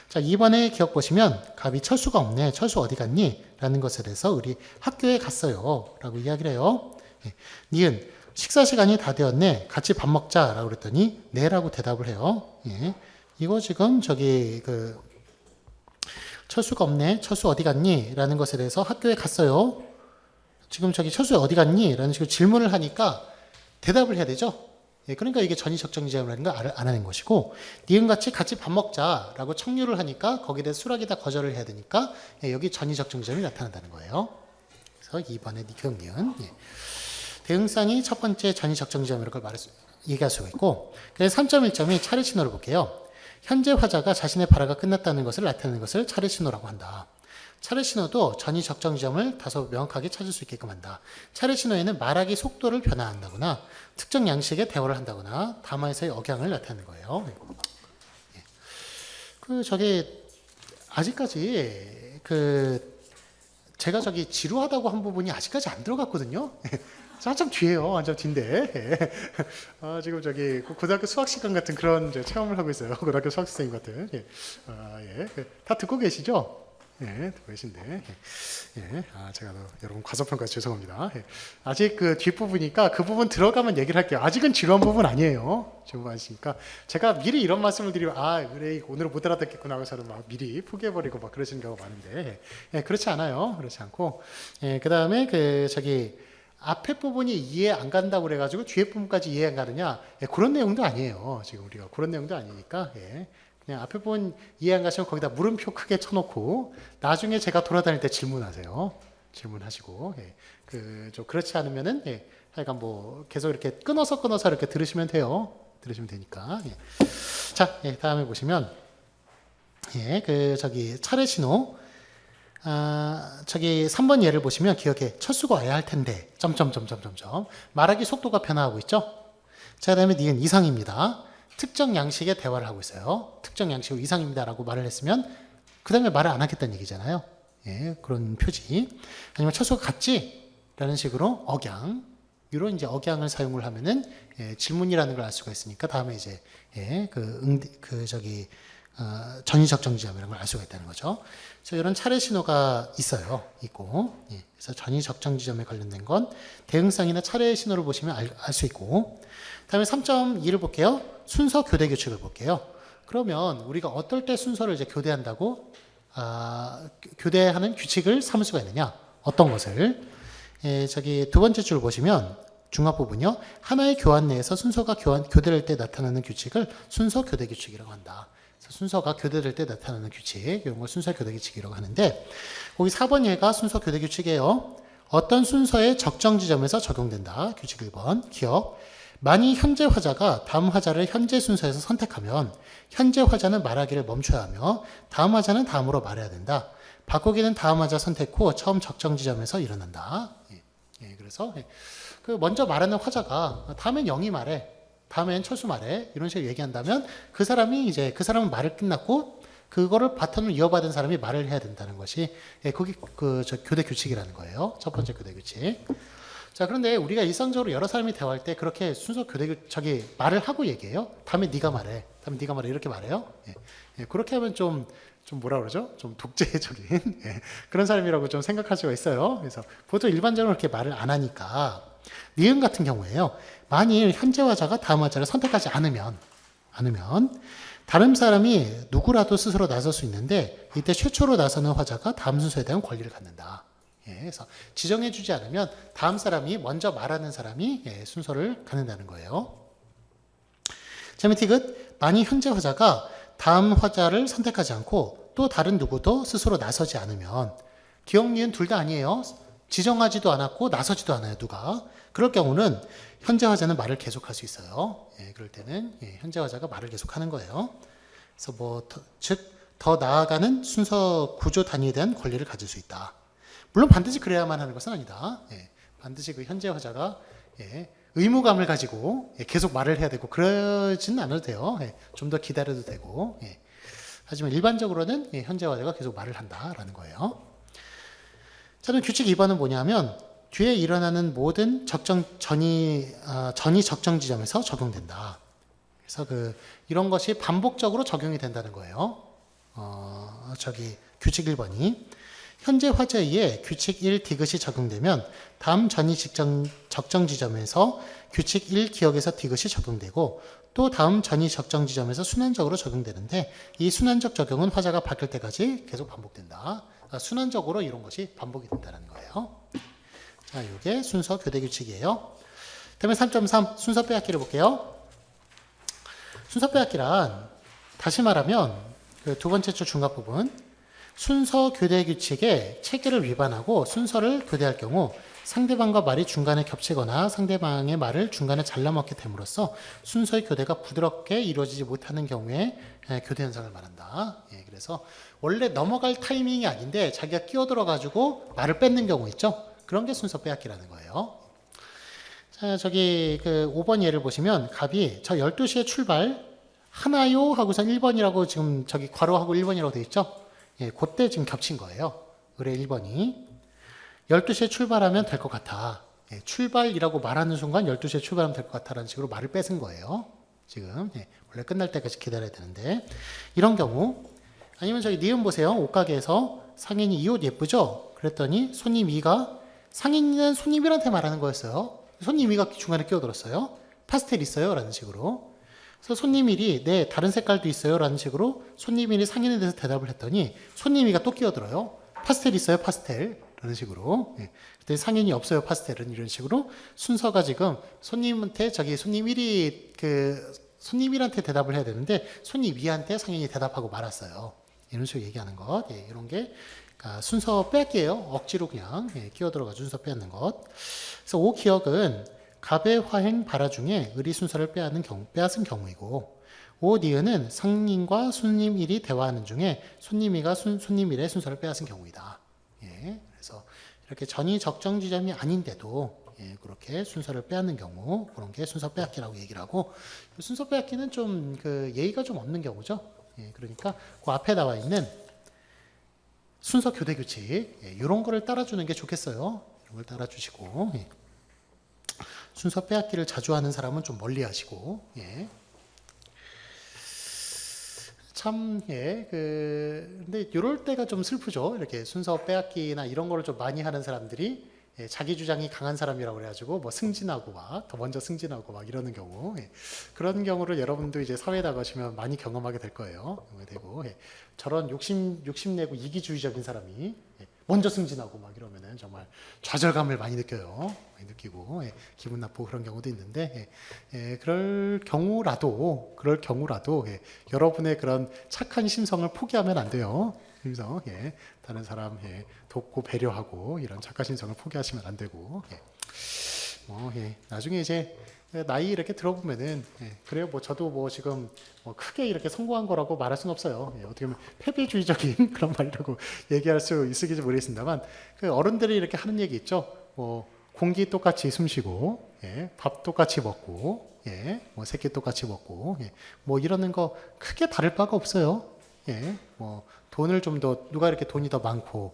자, 2번에 기억 보시면 갑이 철수가 없네. 철수 어디 갔니? 라는 것에 대해서 우리 학교에 갔어요. 라고 이야기를 해요. 니은 식사 시간이 다 되었네. 같이 밥 먹자. 라고 그랬더니 네 라고 대답을 해요. 이거 지금 철수가 없네. 철수 어디 갔니? 라는 것에 대해서 학교에 갔어요. 지금 철수 어디 갔니? 라는 식으로 질문을 하니까 대답을 해야 되죠. 그러니까 이게 전이 적정 지점이라는 걸 알아낸 것이고, 니은같이 같이 밥 먹자라고 청유를 하니까 거기에 대해서 수락이다 거절을 해야 되니까 여기 전이 적정 지점이 나타난다는 거예요. 그래서 2번에 니은. 대응상이 첫 번째 전이 적정 지점이라고 얘기할 수가 있고, 그래서 3.1점이 차례 신호를 볼게요. 현재 화자가 자신의 발화가 끝났다는 것을 나타내는 것을 차례 신호라고 한다. 차례 신호도 전이 적정 지점을 다소 명확하게 찾을 수 있게끔 한다. 차례 신호에는 말하기 속도를 변화한다거나 특정 양식의 대화를 한다거나 담화에서의 억양을 나타내는 거예요. 아직까지 제가 지루하다고 한 부분이 아직까지 안 들어갔거든요. 한참 뒤에요. 한참 뒤인데. 지금 고등학교 수학 시간 같은 그런 체험을 하고 있어요. 고등학교 수학 선생님 같은. 다 듣고 계시죠? 듣고 계신데. 제가 여러분 과소평가 죄송합니다. 아직 뒷부분이니까 그 부분 들어가면 얘기를 할게요. 아직은 지루한 부분 아니에요. 지금 아시니까. 제가 미리 이런 말씀을 드리면, 그래, 오늘은 못 알아듣겠구나 하고 저는 막 미리 포기해버리고 막 그러시는 경우가 많은데. 그렇지 않아요. 그렇지 않고. 그 다음에 앞에 부분이 이해 안 간다고 그래가지고 뒤에 부분까지 이해 안 가느냐? 예, 그런 내용도 아니에요. 지금 우리가 그런 내용도 아니니까. 예. 그냥 앞에 부분 이해 안 가시면 거기다 물음표 크게 쳐놓고 나중에 제가 돌아다닐 때 질문하세요. 질문하시고. 예. 좀 그렇지 않으면은, 예. 하여간 뭐 계속 이렇게 끊어서 이렇게 들으시면 돼요. 들으시면 되니까. 예. 자, 예, 다음에 보시면, 예, 차례 신호. 저기 3번 예를 보시면 기억에 첫 수가 와야 할 텐데, 점점점점점점. 말하기 속도가 변화하고 있죠? 자, 그 다음에 니은 이상입니다. 특정 양식의 대화를 하고 있어요. 특정 양식은 이상입니다. 라고 말을 했으면, 그 다음에 말을 안 하겠다는 얘기잖아요. 예, 그런 표지. 아니면 첫 수가 같지? 라는 식으로 억양. 이런 이제 억양을 사용을 하면은, 예, 질문이라는 걸 알 수가 있으니까, 다음에 이제, 예, 전이적정지점이라는 걸 알 수가 있다는 거죠. 그래서 이런 차례 신호가 있고, 예, 그래서 전이적정지점에 관련된 건 대응상이나 차례 신호를 보시면 알 수 있고, 다음에 3.2를 볼게요. 순서 교대 규칙을 볼게요. 그러면 우리가 어떨 때 순서를 이제 교대한다고, 교대하는 규칙을 삼을 수가 있느냐? 어떤 것을? 예, 두 번째 줄 보시면 중앙 부분이요. 하나의 교환 내에서 순서가 교대될 때 나타나는 규칙을 순서 교대 규칙이라고 한다. 순서가 교대될 때 나타나는 규칙, 이런 걸 순서 교대 규칙이라고 하는데, 거기 4번 예가 순서 교대 규칙이에요. 어떤 순서의 적정 지점에서 적용된다. 규칙 1번, 기억. 만일 현재 화자가 다음 화자를 현재 순서에서 선택하면 현재 화자는 말하기를 멈춰야 하며 다음 화자는 다음으로 말해야 된다. 바꾸기는 다음 화자 선택 후 처음 적정 지점에서 일어난다. 예, 그래서 먼저 말하는 화자가 다음엔 영이 말해, 다음엔 철수 말해, 이런 식으로 얘기한다면 그 사람은 말을 끝났고 그거를 바톤을 이어받은 사람이 말을 해야 된다는 것이, 예, 그게 교대 규칙이라는 거예요. 첫 번째 교대 규칙. 자, 그런데 우리가 일상적으로 여러 사람이 대화할 때 그렇게 순서 말을 하고 얘기해요. 다음에 네가 말해, 이렇게 말해요. 예, 예, 그렇게 하면 좀 뭐라 그러죠? 좀 독재적인 예, 그런 사람이라고 좀 생각할 수가 있어요. 그래서 보통 일반적으로 그렇게 말을 안 하니까, 니은 같은 경우에요. 만일 현재 화자가 다음 화자를 선택하지 않으면 다른 사람이 누구라도 스스로 나설 수 있는데 이때 최초로 나서는 화자가 다음 순서에 대한 권리를 갖는다. 예, 그래서 지정해주지 않으면 다음 사람이 먼저 말하는 사람이, 예, 순서를 갖는다는 거예요. 제메틱은 만일 현재 화자가 다음 화자를 선택하지 않고 또 다른 누구도 스스로 나서지 않으면, 기억, 니은 둘 다 아니에요. 지정하지도 않았고 나서지도 않아요, 누가. 그럴 경우는 현재 화자는 말을 계속할 수 있어요. 예, 그럴 때는, 예, 현재 화자가 말을 계속하는 거예요. 그래서 더 나아가는 순서 구조 단위에 대한 권리를 가질 수 있다. 물론 반드시 그래야만 하는 것은 아니다. 예, 반드시 그 현재 화자가, 예, 의무감을 가지고, 예, 계속 말을 해야 되고 그러지는 않아도 돼요. 예, 좀 더 기다려도 되고. 예. 하지만 일반적으로는, 예, 현재 화자가 계속 말을 한다라는 거예요. 자, 그럼 규칙 2번은 뭐냐면 뒤에 일어나는 모든 전이 적정 지점에서 적용된다. 그래서 이런 것이 반복적으로 적용이 된다는 거예요. 규칙 1번이 현재 화자에 의해 규칙 1 디귿이 적용되면 다음 전이 적정 지점에서 규칙 1 기억에서 디귿이 적용되고 또 다음 전이 적정 지점에서 순환적으로 적용되는데 이 순환적 적용은 화자가 바뀔 때까지 계속 반복된다. 순환적으로 이런 것이 반복이 된다는 거예요. 자, 이게 순서 교대 규칙이에요. 다음에 3.3 순서 빼앗기를 볼게요. 순서 빼앗기란 다시 말하면 두 번째 줄 중간 부분, 순서 교대 규칙의 체계를 위반하고 순서를 교대할 경우 상대방과 말이 중간에 겹치거나 상대방의 말을 중간에 잘라먹게 됨으로써 순서의 교대가 부드럽게 이루어지지 못하는 경우에 교대 현상을 말한다. 예, 그래서 원래 넘어갈 타이밍이 아닌데 자기가 끼어들어가지고 말을 뺏는 경우 있죠. 그런 게 순서 빼앗기라는 거예요. 자, 5번 예를 보시면 갑이 저 12시에 출발 하나요? 하고서 1번이라고 지금 괄호하고 1번이라고 되어 있죠. 예, 그때 지금 겹친 거예요. 의뢰 1번이 12시에 출발하면 될 것 같아. 예, 출발이라고 말하는 순간 12시에 출발하면 될 것 같다라는 식으로 말을 뺏은 거예요. 지금, 예, 원래 끝날 때까지 기다려야 되는데 이런 경우, 아니면 니은 보세요. 옷가게에서 상인이 이 옷 예쁘죠? 그랬더니 손님 2가, 상인은 손님이한테 말하는 거였어요. 손님 2가 중간에 끼어들었어요. 파스텔 있어요? 라는 식으로. 그래서 손님 1이 네, 다른 색깔도 있어요? 라는 식으로 손님 1이 상인에 대해서 대답을 했더니 손님 2가 또 끼어들어요. 파스텔 있어요? 파스텔? 이런 식으로. 예. 그때 상인이 없어요, 파스텔은. 이런 식으로 순서가 지금 손님한테 저기 손님 1위 손님 1한테 대답을 해야 되는데 손님 2한테 상인이 대답하고 말았어요. 이런 식으로 얘기하는 것. 예, 이런 게 그러니까 순서 빼앗기예요. 억지로 그냥 끼어들어가 순서 빼앗는 것. 그래서 오 기억은 갑의 화행 발화 중에 을이 순서를 빼앗은 경우이고, 오 니은은 상인과 손님 1이 대화하는 중에 손님 2가 손님 1의 순서를 빼앗은 경우이다. 예, 그래서 이렇게 전이 적정 지점이 아닌데도 예, 그렇게 순서를 빼앗는 경우, 그런 게 순서 빼앗기라고 얘기를 하고, 순서 빼앗기는 좀 예의가 좀 없는 경우죠. 예, 그러니까 그 앞에 나와 있는 순서 교대 규칙, 예, 이런 거를 따라주는 게 좋겠어요. 이런 걸 따라주시고, 예. 순서 빼앗기를 자주 하는 사람은 좀 멀리 하시고, 예. 참, 예, 근데 이럴 때가 좀 슬프죠. 이렇게 순서 빼앗기나 이런 거를 좀 많이 하는 사람들이 예, 자기 주장이 강한 사람이라고 그래가지고 뭐 승진하고 막 더 먼저 승진하고 막 이러는 경우, 예. 그런 경우를 여러분도 이제 사회에 나가시면 많이 경험하게 될 거예요. 되고 예. 저런 욕심내고 이기주의적인 사람이 예, 먼저 승진하고 막 이러면은 정말 좌절감을 많이 느껴요. 많이 느끼고 예, 기분 나쁘고 그런 경우도 있는데 그럴 경우라도 예, 여러분의 그런 착한 심성을 포기하면 안 돼요. 그래서 예, 다른 사람 예, 돕고 배려하고 이런 착한 심성을 포기하시면 안 되고 나중에 이제 나이 이렇게 들어보면은 그래요. 뭐 저도 뭐 지금 뭐 크게 이렇게 성공한 거라고 말할 수는 없어요. 어떻게 보면 패배주의적인 그런 말이라고 얘기할 수 있을지 모르겠습니다만 그 어른들이 이렇게 하는 얘기 있죠. 뭐 공기 똑같이 숨쉬고 밥 똑같이 먹고 뭐 새끼 똑같이 먹고 뭐 이러는 거 크게 다를 바가 없어요. 뭐 돈을 좀 더 누가 이렇게 돈이 더 많고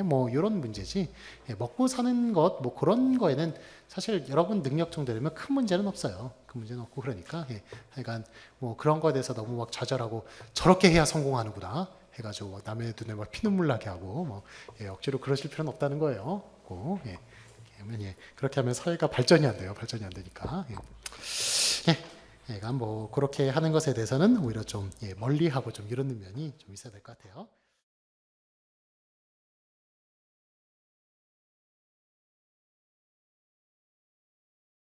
뭐 이런 문제지 먹고 사는 것 뭐 그런 거에는 사실 여러분 능력 정도 되면 큰 문제는 없어요. 큰 문제는 없고 그러니까 하여간 뭐 그런 거에 대해서 너무 막 좌절하고 저렇게 해야 성공하는구나 해가지고 막 남의 눈에 막 피눈물 나게 하고 뭐 억지로 그러실 필요는 없다는 거예요. 그렇게 하면 사회가 발전이 안 돼요. 발전이 안 되니까. 그러니까 뭐 그렇게 하는 것에 대해서는 오히려 좀 멀리하고 좀 이러는 면이 좀 있어야 될 것 같아요.